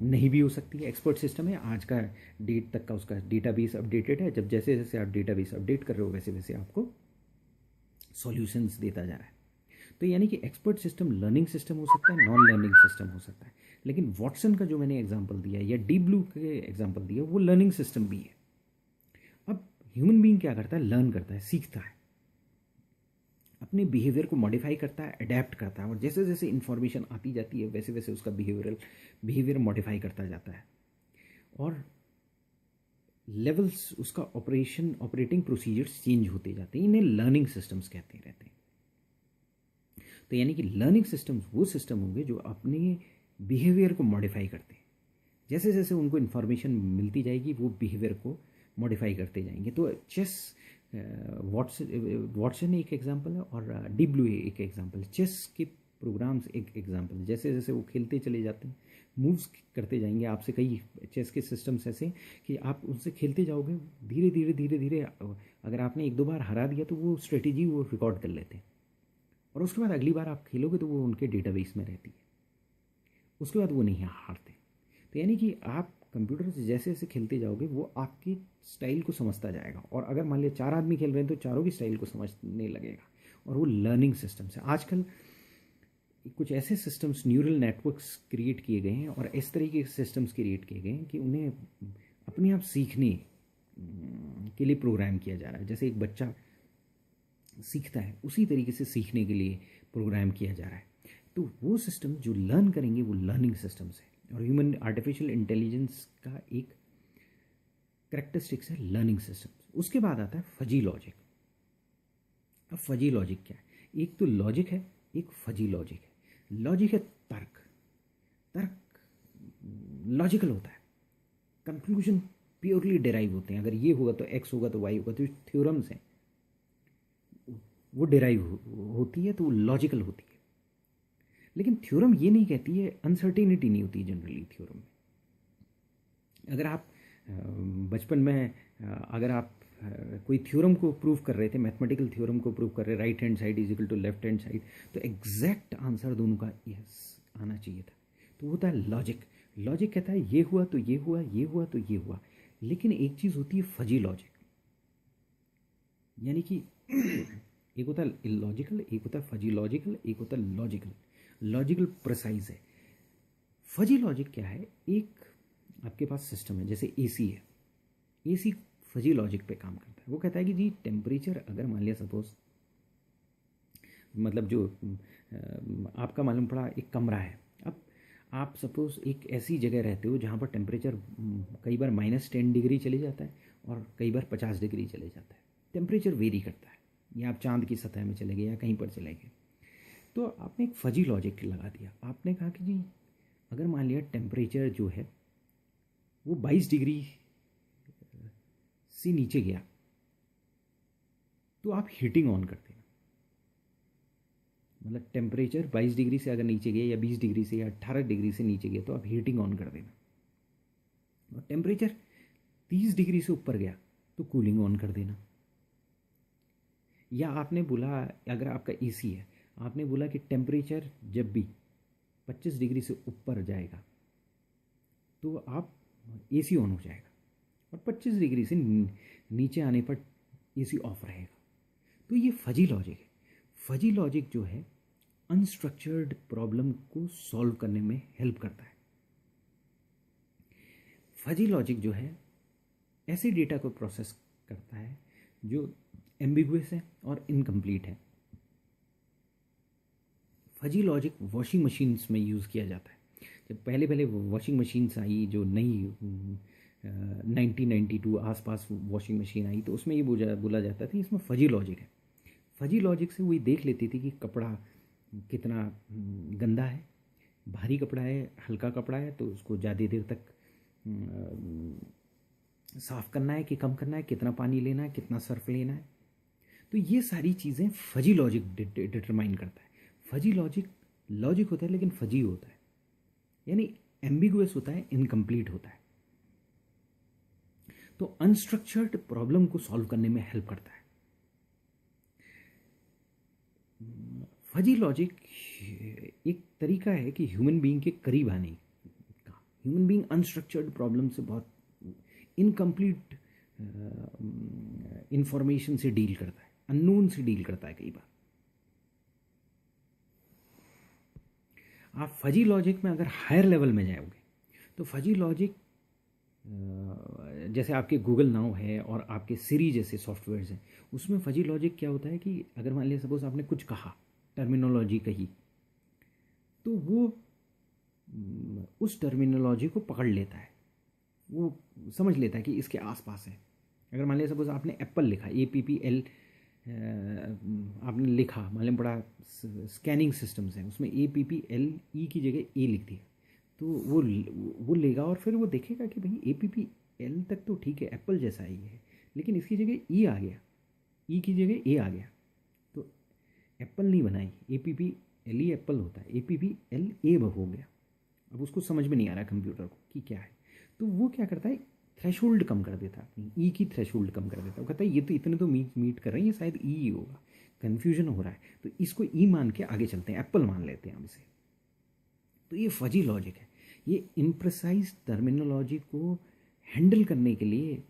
नहीं भी हो सकती है। एक्सपर्ट सिस्टम है, आज का डेट तक का उसका डेटाबेस अपडेटेड है, जब जैसे जैसे आप डेटाबेस अपडेट कर रहे हो वैसे वैसे आपको सॉल्यूशंस देता जा रहा है। तो यानी कि एक्सपर्ट सिस्टम लर्निंग सिस्टम हो सकता है, नॉन लर्निंग सिस्टम हो सकता है। लेकिन वॉटसन का जो मैंने एग्जांपल दिया या डीप ब्लू के एग्जांपल दिया वो लर्निंग सिस्टम भी है। अब ह्यूमन बीइंग क्या करता है, लर्न करता है, सीखता है, अपने बिहेवियर को मॉडिफाई करता है, अडेप्ट करता है, और जैसे जैसे इंफॉर्मेशन आती जाती है वैसे वैसे उसका बिहेवियर मॉडिफाई करता जाता है, और लेवल्स उसका ऑपरेटिंग प्रोसीजर्स चेंज होते जाते हैं। इन्हें लर्निंग सिस्टम्स कहते रहते हैं। तो यानी कि लर्निंग सिस्टम्स वो सिस्टम होंगे जो अपने बिहेवियर को मॉडिफाई करते हैं, जैसे जैसे उनको इन्फॉर्मेशन मिलती जाएगी वो बिहेवियर को मॉडिफाई करते जाएंगे। तो चेस वॉटसन एक एग्जांपल है और डीप ब्लू एक एग्जांपल है। चेस के प्रोग्राम्स एक एग्जांपल, जैसे जैसे वो खेलते चले जाते हैं, मूव्स करते जाएंगे आपसे। कई चेस के सिस्टम्स ऐसे कि आप उनसे खेलते जाओगे, धीरे धीरे धीरे धीरे अगर आपने एक दो बार हरा दिया तो वो स्ट्रेटेजी वो रिकॉर्ड कर लेते हैं, और उसके बाद अगली बार आप खेलोगे तो वो उनके डेटाबेस में रहती है, उसके बाद वो नहीं हारते। तो यानी कि आप कंप्यूटर से जैसे जैसे खेलते जाओगे वो आपकी स्टाइल को समझता जाएगा, और अगर मान लिया 4 आदमी खेल रहे हैं तो चारों की स्टाइल को समझने लगेगा, और वो लर्निंग सिस्टम से आजकल कुछ ऐसे सिस्टम्स, न्यूरल नेटवर्क्स क्रिएट किए गए हैं और इस तरीके के सिस्टम्स क्रिएट किए गए हैं कि उन्हें अपने आप सीखने के लिए प्रोग्राम किया जा रहा है। जैसे एक बच्चा सीखता है उसी तरीके से सीखने के लिए प्रोग्राम किया जा रहा है। तो वो सिस्टम जो लर्न करेंगे वो लर्निंग सिस्टम्स है, और ह्यूमन आर्टिफिशियल इंटेलिजेंस का एक करेक्टरिस्टिक्स है लर्निंग सिस्टम्स। उसके बाद आता है फजी लॉजिक। अब फजी लॉजिक क्या है? एक तो लॉजिक है, एक फजी लॉजिक है। लॉजिक है तर्क, तर्क लॉजिकल होता है, कंक्लूजन प्योरली डिराइव होते हैं। अगर ये होगा तो एक्स होगा तो वाई होगा, तो थ्योरम्स हैं वो डिराइव होती है, तो वो लॉजिकल होती है। लेकिन थ्योरम ये नहीं कहती है, अनसर्टेनिटी नहीं होती जनरली थ्योरम में। अगर आप बचपन में अगर आप कोई थ्योरम को प्रूव कर रहे थे, मैथमेटिकल थ्योरम को प्रूव कर रहे, right hand side is equal to left hand side, तो एग्जैक्ट आंसर दोनों का यस आना चाहिए था। तो होता है लॉजिक। लॉजिक कहता है ये हुआ तो ये हुआ, ये हुआ तो ये हुआ। लेकिन एक चीज़ होती है फजी लॉजिक, यानी कि एक होता है इलॉजिकल, एक होता है फजी लॉजिकल, एक होता है लॉजिकल। लॉजिकल प्रिसाइज है। फजी लॉजिक क्या है? एक आपके पास सिस्टम है, जैसे एसी है, एसी फजी लॉजिक पे काम करता है। वो कहता है कि जी टेम्परेचर अगर मान लिया सपोज, मतलब जो आपका मालूम पड़ा एक कमरा है, अब आप सपोज एक ऐसी जगह रहते हो जहाँ पर टेम्परेचर कई बार -10 डिग्री चले जाता है और कई बार 50 डिग्री चले जाता है। टेम्परेचर वेरी करता है, या आप चांद की सतह में चले गए या कहीं पर चले गए, तो आपने एक फजी लॉजिक लगा दिया। आपने कहा कि जी अगर मान लिया टेम्परेचर जो है वो 22 डिग्री से नीचे गया तो आप हीटिंग ऑन कर देना। मतलब टेम्परेचर 22 डिग्री से अगर नीचे गया, या 20 डिग्री से या 18 डिग्री से नीचे गया, तो आप हीटिंग ऑन कर देना। और टेम्परेचर 30 डिग्री से ऊपर गया तो कूलिंग ऑन कर देना। या आपने बोला, अगर आपका एसी है, आपने बोला कि टेम्परेचर जब भी 25 डिग्री से ऊपर जाएगा तो आप एसी ऑन हो जाएगा, और 25 डिग्री से नीचे आने पर एसी ऑफ रहेगा। तो ये फजी लॉजिक है। फजी लॉजिक जो है अनस्ट्रक्चर्ड प्रॉब्लम को सॉल्व करने में हेल्प करता है। फजी लॉजिक जो है ऐसे डेटा को प्रोसेस करता है जो एम्बिगुअस है और इनकम्प्लीट है। फजी लॉजिक वॉशिंग मशीन्स में यूज़ किया जाता है। जब पहले पहले वॉशिंग मशीन्स आई, जो नई 1992 आसपास वॉशिंग मशीन आई, तो उसमें ये बोला जाता था इसमें फजी लॉजिक है। फजी लॉजिक से वही देख लेती थी कि कपड़ा कितना गंदा है, भारी कपड़ा है, हल्का कपड़ा है, तो उसको ज़्यादा देर तक साफ़ करना है कि कम करना है, कितना पानी लेना है, कितना सर्फ लेना है। तो ये सारी चीज़ें फजी लॉजिक डिटरमाइन करता है। फजी लॉजिक लॉजिक होता है लेकिन फजी होता है, यानी एम्बिगुअस होता है, इनकम्प्लीट होता है। तो अनस्ट्रक्चर्ड प्रॉब्लम को सॉल्व करने में हेल्प करता है। फजी लॉजिक एक तरीका है कि ह्यूमन बीइंग के करीब आने का। ह्यूमन बीइंग अनस्ट्रक्चर्ड प्रॉब्लम से बहुत इनकम्प्लीट इंफॉर्मेशन से डील करता है, अननोन से डील करता है कई बार। आप फजी लॉजिक में अगर हायर लेवल में जाओगे तो फजी लॉजिक जैसे आपके गूगल नाउ है और आपके सिरी जैसे सॉफ्टवेयर्स हैं, उसमें फजी लॉजिक क्या होता है कि अगर मान लिया सपोज आपने कुछ कहा, टर्मिनोलॉजी कही, तो वो उस टर्मिनोलॉजी को पकड़ लेता है, वो समझ लेता है कि इसके आसपास है। अगर मान लिया सपोज आपने एप्पल लिखा, APPL आपने लिखा, मालूम पड़ा स्कैनिंग सिस्टम्स हैं, उसमें APPLE की जगह A लिख दिया, तो वो लेगा और फिर वो देखेगा कि भाई APPL तक तो ठीक है, एप्पल जैसा ही है, लेकिन इसकी जगह E आ गया, E की जगह A आ गया, तो एप्पल नहीं बनाई, APPLE एप्पल होता है, APPLA हो गया। अब उसको समझ में नहीं आ रहा कंप्यूटर को कि क्या है, तो वो क्या करता है, थ्रेशोल्ड कम कर देता है, अपनी ई की थ्रेशोल्ड कम कर देता है। वो कहता है ये तो इतने तो मीट कर रहे हैं, ये शायद ई ही होगा, कन्फ्यूजन हो रहा है, तो इसको ई मान के आगे चलते हैं, एप्पल मान लेते हैं हम इसे। तो ये फजी लॉजिक है, ये इम्प्रेसाइज टर्मिनोलॉजी को हैंडल करने के लिए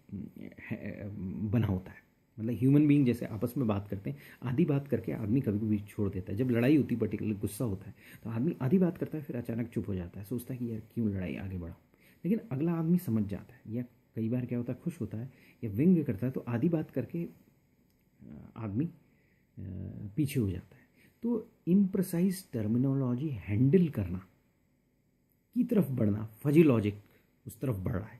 बना होता है। मतलब ह्यूमन बीइंग जैसे आपस में बात करते हैं, आधी बात करके आदमी कभी कभी छोड़ देता है। जब लड़ाई होती है, पर्टिकुलर गुस्सा होता है, तो आदमी आधी बात करता है, फिर अचानक चुप हो जाता है, सोचता है कि यार क्यों लड़ाई आगे बढ़ाऊँ, लेकिन अगला आदमी समझ जाता है, या कई बार क्या होता है, खुश होता है या व्यंग्य करता है, तो आधी बात करके आदमी पीछे हो जाता है। तो इम्प्रेसाइज टर्मिनोलॉजी हैंडल करना की तरफ बढ़ना, फजी लॉजिक उस तरफ बढ़ रहा है।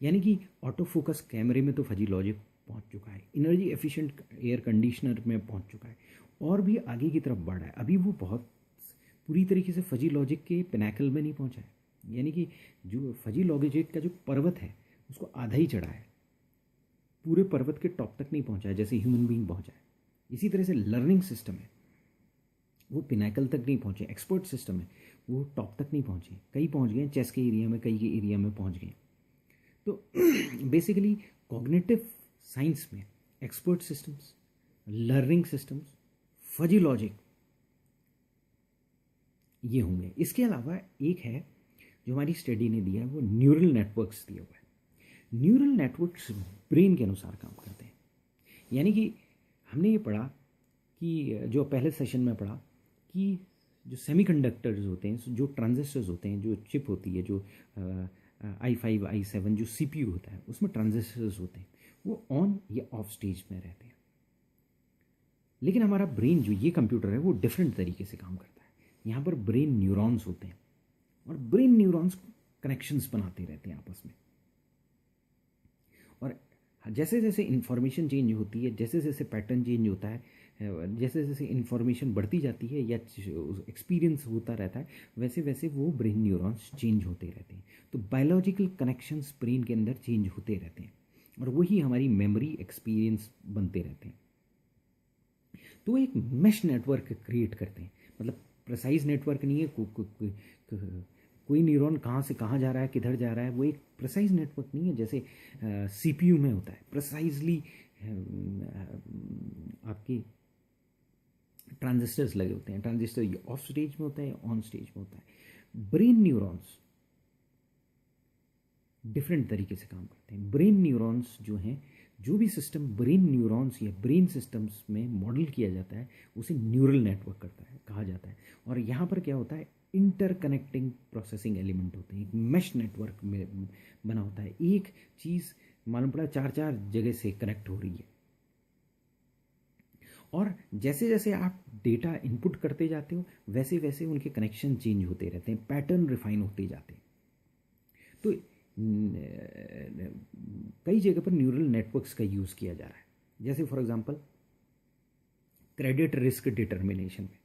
यानी कि ऑटो फोकस कैमरे में तो फजी लॉजिक पहुंच चुका है, एनर्जी एफिशिएंट एयर कंडीशनर में पहुंच चुका है, और भी आगे की तरफ बढ़ रहा है। अभी वो बहुत पूरी तरीके से फजी लॉजिक के पिनाकल में नहीं पहुंचा है, यानी कि जो फजी लॉजिक का जो पर्वत है उसको आधा ही चढ़ा है, पूरे पर्वत के टॉप तक नहीं पहुंचा है जैसे ह्यूमन बीइंग पहुंचा है। इसी तरह से लर्निंग सिस्टम है, वो पिनाकल तक नहीं पहुंचे। एक्सपर्ट सिस्टम है, वो टॉप तक नहीं पहुंचे, कई पहुंच गए चेस के एरिया में, कई के एरिया में पहुंच गए। तो बेसिकली कॉग्निटिव साइंस में expert systems, learning systems, fuzzy logic ये होंगे। इसके अलावा एक है जो हमारी स्टडी ने दिया है, वो न्यूरल नेटवर्क्स दिया हुआ है। न्यूरल नेटवर्क्स ब्रेन के अनुसार काम करते हैं। यानी कि हमने ये पढ़ा कि जो पहले सेशन में पढ़ा कि जो सेमीकंडक्टर्स होते हैं, जो ट्रांजिस्टर्स होते हैं, जो चिप होती है, जो i5 i7 जो CPU होता है, उसमें ट्रांजिस्टर्स होते हैं, वो ऑन या ऑफ स्टेज में रहते हैं। लेकिन हमारा ब्रेन जो ये कंप्यूटर है वो डिफरेंट तरीके से काम करता है। यहाँ पर ब्रेन न्यूरॉन्स होते हैं और ब्रेन न्यूरॉन्स कनेक्शंस बनाते रहते हैं आपस में, और जैसे जैसे इंफॉर्मेशन चेंज होती है, जैसे जैसे पैटर्न चेंज होता है, जैसे जैसे इंफॉर्मेशन बढ़ती जाती है या एक्सपीरियंस होता रहता है, वैसे वैसे वो ब्रेन न्यूरॉन्स चेंज होते रहते हैं। तो बायोलॉजिकल कनेक्शंस ब्रेन के अंदर चेंज होते रहते हैं और वही हमारी मेमोरी एक्सपीरियंस बनते रहते हैं। तो एक मैश नेटवर्क क्रिएट करते हैं, मतलब प्रिसाइज नेटवर्क नहीं है, कोई न्यूरॉन कहाँ से कहाँ जा रहा है, किधर जा रहा है, वो एक प्रिसाइज नेटवर्क नहीं है जैसे CPU में होता है। प्रिसाइजली आपके ट्रांजिस्टर्स लगे होते हैं, ट्रांजिस्टर ऑफ स्टेज में होता है, ऑन स्टेज में होता है। ब्रेन न्यूरॉन्स डिफरेंट तरीके से काम करते हैं। ब्रेन न्यूरॉन्स जो हैं, जो भी सिस्टम ब्रेन न्यूरॉन्स या ब्रेन सिस्टम्स में मॉडल किया जाता है उसे न्यूरल नेटवर्क कहा जाता है। और यहाँ पर क्या होता है, इंटरकनेक्टिंग प्रोसेसिंग एलिमेंट होते हैं, एक मैश नेटवर्क में बना होता है। एक चीज़ मालूम पड़ा 4 जगह से कनेक्ट हो रही है, और जैसे जैसे आप डेटा इनपुट करते जाते हो वैसे वैसे उनके कनेक्शन चेंज होते रहते हैं, पैटर्न रिफाइन होते जाते हैं। तो कई जगह पर न्यूरल नेटवर्क्स का यूज़ किया जा रहा है, जैसे for example credit risk determination में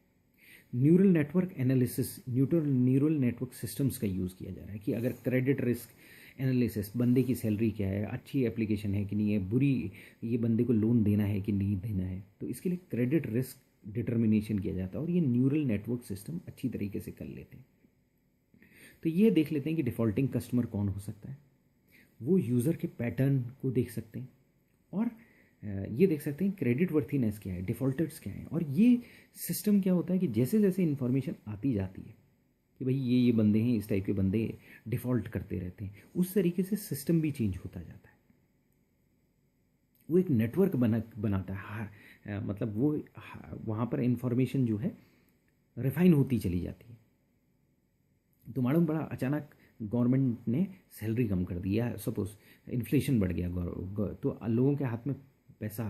neural network analysis, neural network systems का यूज़ किया जा रहा है कि अगर क्रेडिट रिस्क एनालिसिस, बंदे की सैलरी क्या है, अच्छी एप्लीकेशन है कि नहीं है, बुरी, ये बंदे को लोन देना है कि नहीं देना है, तो इसके लिए क्रेडिट रिस्क डिटर्मिनेशन किया जाता है और ये न्यूरल नेटवर्क सिस्टम अच्छी तरीके से कर लेते हैं। तो ये देख लेते हैं कि डिफ़ॉल्टिंग कस्टमर कौन हो सकता है, वो यूज़र के पैटर्न को देख सकते हैं और ये देख सकते हैं क्रेडिट वर्थीनेस क्या है, डिफ़ॉल्टर्स क्या है। और ये सिस्टम क्या होता है कि जैसे जैसे इन्फॉर्मेशन आती जाती है कि भाई ये बंदे हैं, इस टाइप के बंदे डिफ़ॉल्ट करते रहते हैं, उस तरीके से सिस्टम भी चेंज होता जाता है। वो एक नेटवर्क बनाता है, मतलब वो वहाँ पर इन्फॉर्मेशन जो है रिफाइन होती चली जाती है। तो मालूम पड़ा अचानक गवर्नमेंट ने सैलरी कम कर दी, या सपोज इन्फ्लेशन बढ़ गया, तो लोगों के हाथ में पैसा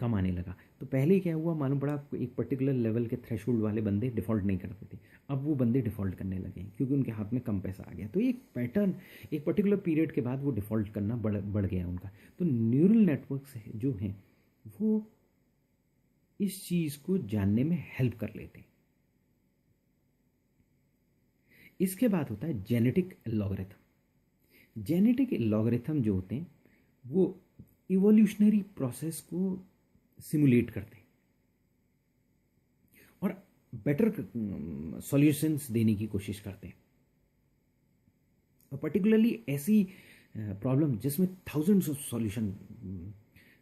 कम आने लगा। तो पहले क्या हुआ मालूम पड़ा, एक पर्टिकुलर लेवल के थ्रेशोल्ड वाले बंदे डिफ़ॉल्ट नहीं करते थे, अब वो बंदे डिफ़ॉल्ट करने लगे क्योंकि उनके हाथ में कम पैसा आ गया। तो एक पैटर्न, एक पर्टिकुलर पीरियड के बाद वो डिफ़ॉल्ट करना बढ़ गया उनका। तो न्यूरल नेटवर्क्स जो हैं वो इस चीज़ को जानने में हेल्प कर लेते हैं। इसके बाद होता है जेनेटिक लॉगरिथम। जेनेटिक लॉगरिथम जो होते हैं वो इवोल्यूशनरी प्रोसेस को सिमुलेट करते हैं और बेटर सॉल्यूशंस देने की कोशिश करते हैं। और पर्टिकुलरली ऐसी प्रॉब्लम जिसमें थाउजेंड्स ऑफ सॉल्यूशन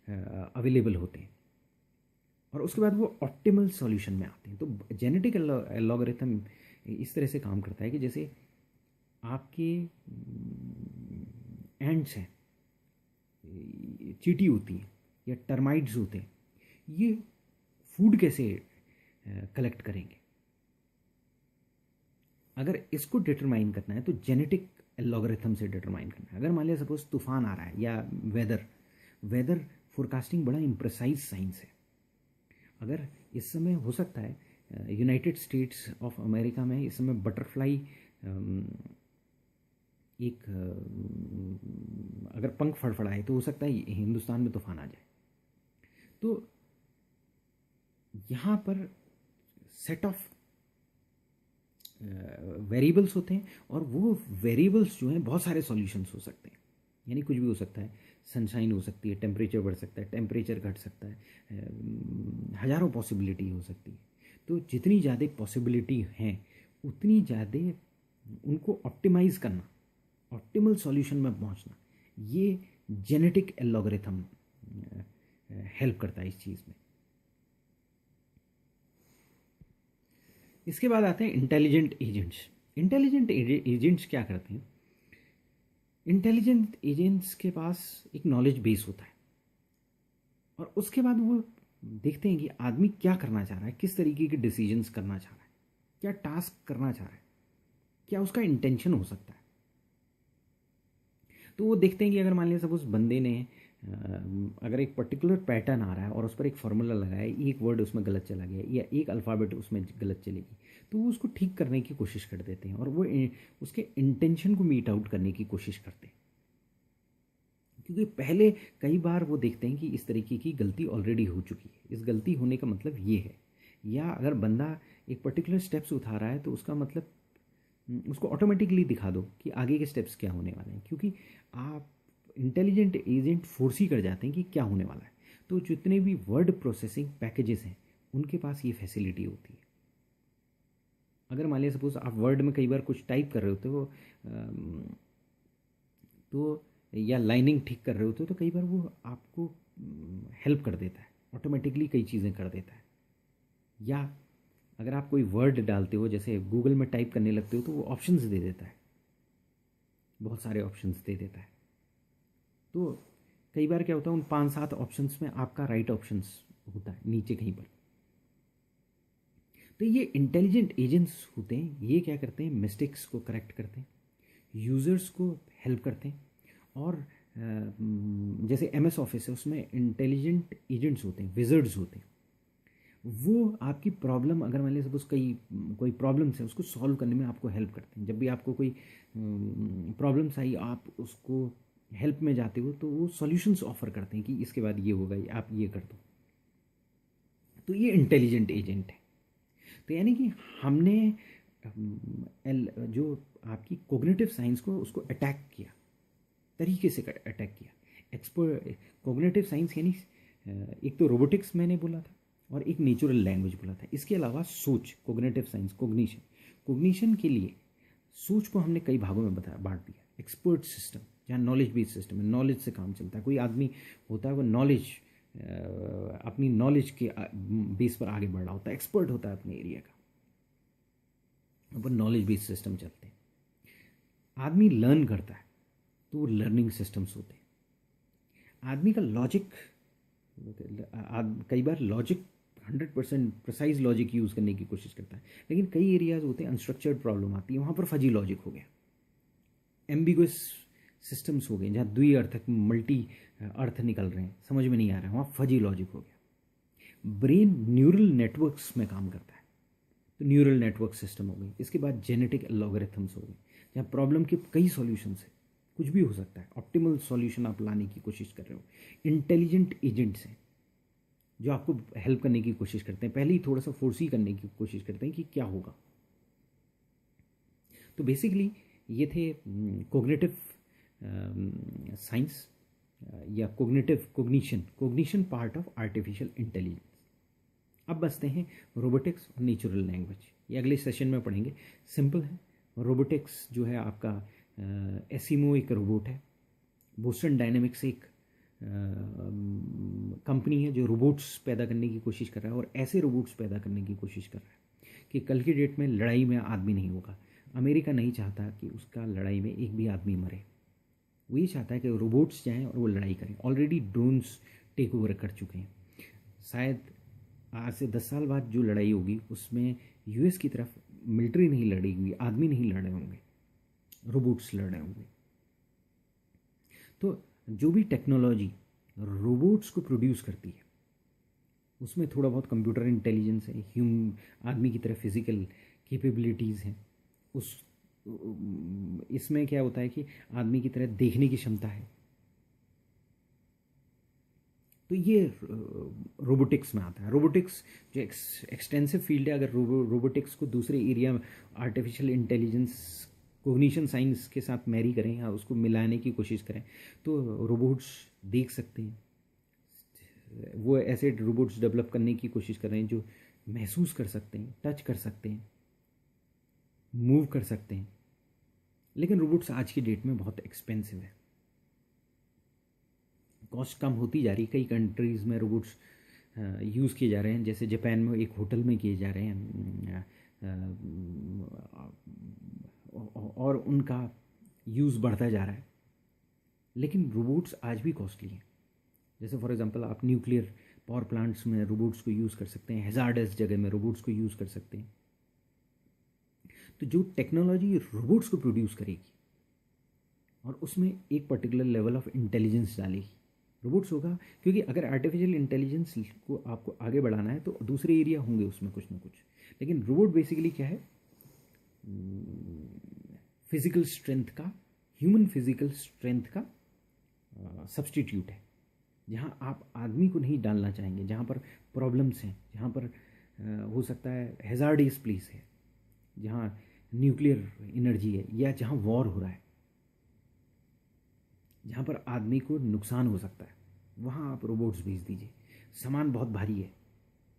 अवेलेबल होते हैं और उसके बाद वो ऑप्टिमल सॉल्यूशन में आते हैं। तो जेनेटिक लॉगरिथम इस तरह से काम करता है कि जैसे आपके एंड्स हैं, चींटी होती है या टर्माइट्स होते हैं, ये फूड कैसे कलेक्ट करेंगे, अगर इसको डिटरमाइन करना है तो जेनेटिक लॉगरिथम से डिटरमाइन करना है। अगर मान लिया सपोज तूफान आ रहा है या वेदर फोरकास्टिंग बड़ा इम्प्रेसाइज साइंस है। अगर इस समय हो सकता है यूनाइटेड स्टेट्स ऑफ अमेरिका में इस समय बटरफ्लाई एक अगर पंख फड़फड़ाए तो हो सकता है हिंदुस्तान में तूफान आ जाए। तो यहाँ पर सेट ऑफ वेरिएबल्स होते हैं और वो वेरिएबल्स जो हैं बहुत सारे सॉल्यूशंस हो सकते हैं, यानी कुछ भी हो सकता है, सनशाइन हो सकती है, टेम्परेचर बढ़ सकता है, टेम्परेचर घट सकता है, हज़ारों पॉसिबिलिटी हो सकती है। तो जितनी ज़्यादा पॉसिबिलिटी हैं उतनी ज़्यादा उनको ऑप्टिमाइज़ करना, ऑप्टिमल सॉल्यूशन में पहुंचना, ये जेनेटिक एल्गोरिथम हेल्प करता है इस चीज़ में। इसके बाद आते हैं इंटेलिजेंट एजेंट्स। इंटेलिजेंट एजेंट्स क्या करते हैं? इंटेलिजेंट एजेंट्स के पास एक नॉलेज बेस होता है और उसके बाद वो देखते हैं कि आदमी क्या करना चाह रहा है, किस तरीके के डिसीजंस करना चाह रहा है, क्या टास्क करना चाह रहा है, क्या उसका इंटेंशन हो सकता है। तो वो देखते हैं कि अगर मान लिया सपोज बंदे ने अगर एक पर्टिकुलर पैटर्न आ रहा है और उस पर एक फार्मूला लगाया, एक वर्ड उसमें गलत चला गया या एक अल्फ़ाबेट उसमें गलत चलेगी, तो वो उसको ठीक करने की कोशिश कर देते हैं और वो उसके इंटेंशन को मीट आउट करने की कोशिश करते हैं। क्योंकि पहले कई बार वो देखते हैं कि इस तरीके की गलती ऑलरेडी हो चुकी है, इस गलती होने का मतलब ये है, या अगर बंदा एक पर्टिकुलर स्टेप्स उठा रहा है तो उसका मतलब उसको ऑटोमेटिकली दिखा दो कि आगे के स्टेप्स क्या होने वाले हैं, क्योंकि आप इंटेलिजेंट एजेंट फोर्स ही कर जाते हैं कि क्या होने वाला है। तो जितने भी वर्ड प्रोसेसिंग पैकेजेस हैं उनके पास ये फैसिलिटी होती है। अगर मान लिया सपोज आप वर्ड में कई बार कुछ टाइप कर रहे होते हो तो या लाइनिंग ठीक कर रहे होते हो तो कई बार वो आपको हेल्प कर देता है, ऑटोमेटिकली कई चीज़ें कर देता है। या अगर आप कोई वर्ड डालते हो, जैसे गूगल में टाइप करने लगते हो, तो वो ऑप्शंस दे देता है, बहुत सारे ऑप्शंस दे देता है। तो कई बार क्या होता है उन 5-7 ऑप्शंस में आपका राइट ऑप्शंस होता है नीचे कहीं पर। तो ये इंटेलिजेंट एजेंट्स होते हैं, ये क्या करते हैं, मिस्टेक्स को करेक्ट करते हैं, यूज़र्स को हेल्प करते हैं और जैसे MS ऑफिस है, उसमें इंटेलिजेंट एजेंट्स होते हैं, विजर्ड्स होते हैं। वो आपकी प्रॉब्लम, अगर मान लीजिए सपोज कोई प्रॉब्लम्स है, उसको सॉल्व करने में आपको हेल्प करते हैं। जब भी आपको कोई प्रॉब्लम्स आई, आप उसको हेल्प में जाते हो तो वो सॉल्यूशंस ऑफर करते हैं कि इसके बाद ये होगा, आप ये कर दो। तो ये इंटेलिजेंट एजेंट है। तो यानी कि हमने जो आपकी कोग्निटिव साइंस को, उसको अटैक किया, तरीके से अटैक किया। एक्सपर्ट कोग्निटिव साइंस यानी एक तो रोबोटिक्स मैंने बोला था, और एक नेचुरल लैंग्वेज बोला था। इसके अलावा सोच, कोग्निटिव साइंस, कोग्निशन के लिए सोच को हमने कई भागों में बांट दिया। एक्सपर्ट सिस्टम, जहाँ नॉलेज बेस्ड सिस्टम है, नॉलेज से काम चलता है। कोई आदमी होता है वो नॉलेज, अपनी नॉलेज के बेस पर आगे बढ़ रहा होता है, एक्सपर्ट होता है अपने एरिया का, वो नॉलेज बेस्ड सिस्टम चलते हैं। आदमी लर्न करता है तो वो लर्निंग सिस्टम्स होते हैं। आदमी का लॉजिक, कई बार लॉजिक 100% प्रिसाइज लॉजिक यूज़ करने की कोशिश करता है, लेकिन कई एरियाज होते हैं अनस्ट्रक्चर्ड प्रॉब्लम आती है, वहाँ पर फजी लॉजिक हो गया, एम्बिगुअस सिस्टम्स हो गए, जहाँ द्वि अर्थक मल्टी अर्थ निकल रहे हैं, समझ में नहीं आ रहा है, वहाँ फजी लॉजिक हो गया। ब्रेन न्यूरल नेटवर्क्स में काम करता है, तो न्यूरल नेटवर्क सिस्टम हो गई। इसके बाद जेनेटिक एल्गोरिथम्स हो गए, जहाँ प्रॉब्लम के कई सॉल्यूशंस है, कुछ भी हो सकता है, ऑप्टिमल सॉल्यूशन आप लाने की कोशिश कर रहे हो। इंटेलिजेंट एजेंट्स हैं जो आपको हेल्प करने की कोशिश करते हैं, पहले ही थोड़ा सा फोर्स ही करने की कोशिश करते हैं कि क्या होगा। तो बेसिकली ये थे कोग्निटिव साइंस या cognition part of artificial intelligence. अब बसते हैं रोबोटिक्स और नेचुरल लैंग्वेज, ये अगले सेशन में पढ़ेंगे। सिंपल है। रोबोटिक्स जो है आपका, एसिमो एक रोबोट है, बोस्टन डायनेमिक्स एक कंपनी है जो रोबोट्स पैदा करने की कोशिश कर रहा है, और ऐसे रोबोट्स पैदा करने की कोशिश कर रहा है कि कल की डेट में लड़ाई में आदमी नहीं होगा। अमेरिका नहीं चाहता कि उसका लड़ाई में एक भी आदमी मरे, वो ये चाहता है कि रोबोट्स जाएं और वो लड़ाई करें। ऑलरेडी ड्रोन्स टेक ओवर कर चुके हैं। शायद आज से 10 साल बाद जो लड़ाई होगी उसमें US की तरफ मिलिट्री नहीं लड़ेगी, आदमी नहीं लड़ रहे होंगे, रोबोट्स लड़ रहे होंगे। तो जो भी टेक्नोलॉजी रोबोट्स को प्रोड्यूस करती है, उसमें थोड़ा बहुत कंप्यूटर इंटेलिजेंस है, आदमी की तरह फिजिकल कैपेबिलिटीज़ हैं। इसमें क्या होता है कि आदमी की तरह देखने की क्षमता है। तो ये रोबोटिक्स में आता है। रोबोटिक्स जो एक्सटेंसिव फील्ड है, अगर रोबोटिक्स को दूसरे एरिया में आर्टिफिशियल इंटेलिजेंस कोग्निशन साइंस के साथ मैरी करें या उसको मिलाने की कोशिश करें, तो रोबोट्स देख सकते हैं। वो ऐसे रोबोट्स डेवलप करने की कोशिश कर रहे हैं जो महसूस कर सकते हैं, टच कर सकते हैं, मूव कर सकते हैं। लेकिन रोबोट्स आज की डेट में बहुत एक्सपेंसिव है, कॉस्ट कम होती जा रही। कई कंट्रीज़ में रोबोट्स यूज़ किए जा रहे हैं, जैसे जापान में एक होटल में किए जा रहे हैं, और उनका यूज़ बढ़ता जा रहा है। लेकिन रोबोट्स आज भी कॉस्टली हैं। जैसे फॉर एग्जांपल आप न्यूक्लियर पावर प्लांट्स में रोबोट्स को यूज़ कर सकते हैं, हैजार्डस जगह में रोबोट्स को यूज़ कर सकते हैं। तो जो टेक्नोलॉजी रोबोट्स को प्रोड्यूस करेगी और उसमें एक पर्टिकुलर लेवल ऑफ इंटेलिजेंस डालेगी, रोबोट्स होगा। क्योंकि अगर आर्टिफिशियल इंटेलिजेंस को आपको आगे बढ़ाना है तो दूसरे एरिया होंगे उसमें कुछ ना कुछ, लेकिन रोबोट बेसिकली क्या है, फिजिकल स्ट्रेंथ का, ह्यूमन फिजिकल स्ट्रेंथ का सब्स्टिट्यूट है। जहाँ आप आदमी को नहीं डालना चाहेंगे, जहाँ पर प्रॉब्लम्स हैं, जहाँ पर हो सकता है हैजार्डियस प्लेस है, जहाँ न्यूक्लियर एनर्जी है, या जहाँ वॉर हो रहा है, जहाँ पर आदमी को नुकसान हो सकता है, वहाँ आप रोबोट्स भेज दीजिए। सामान बहुत भारी है,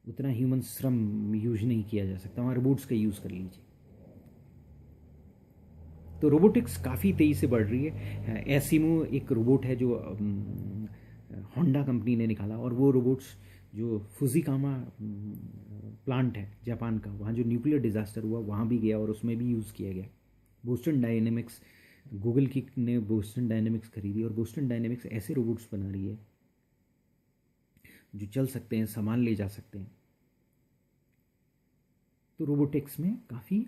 उतना ह्यूमन श्रम यूज नहीं किया जा सकता, वहाँ रोबोट्स का यूज़ कर लीजिए। तो रोबोटिक्स काफ़ी तेज़ी से बढ़ रही है। एसिमो एक रोबोट है जो होंडा कंपनी ने निकाला, और वो रोबोट्स जो फुजिकामा प्लांट है जापान का, वहाँ जो न्यूक्लियर डिज़ास्टर हुआ वहाँ भी गया और उसमें भी यूज़ किया गया। बोस्टन डायनेमिक्स, गूगल की ने बोस्टन डायनेमिक्स खरीदी, और बोस्टन डायनेमिक्स ऐसे रोबोट्स बना रही है जो चल सकते हैं, सामान ले जा सकते हैं। तो रोबोटिक्स में काफ़ी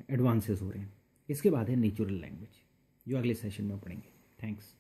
एडवांसेस हो रहे हैं। इसके बाद है नेचुरल लैंग्वेज। जो अगले सेशन में पढ़ेंगे। थैंक्स।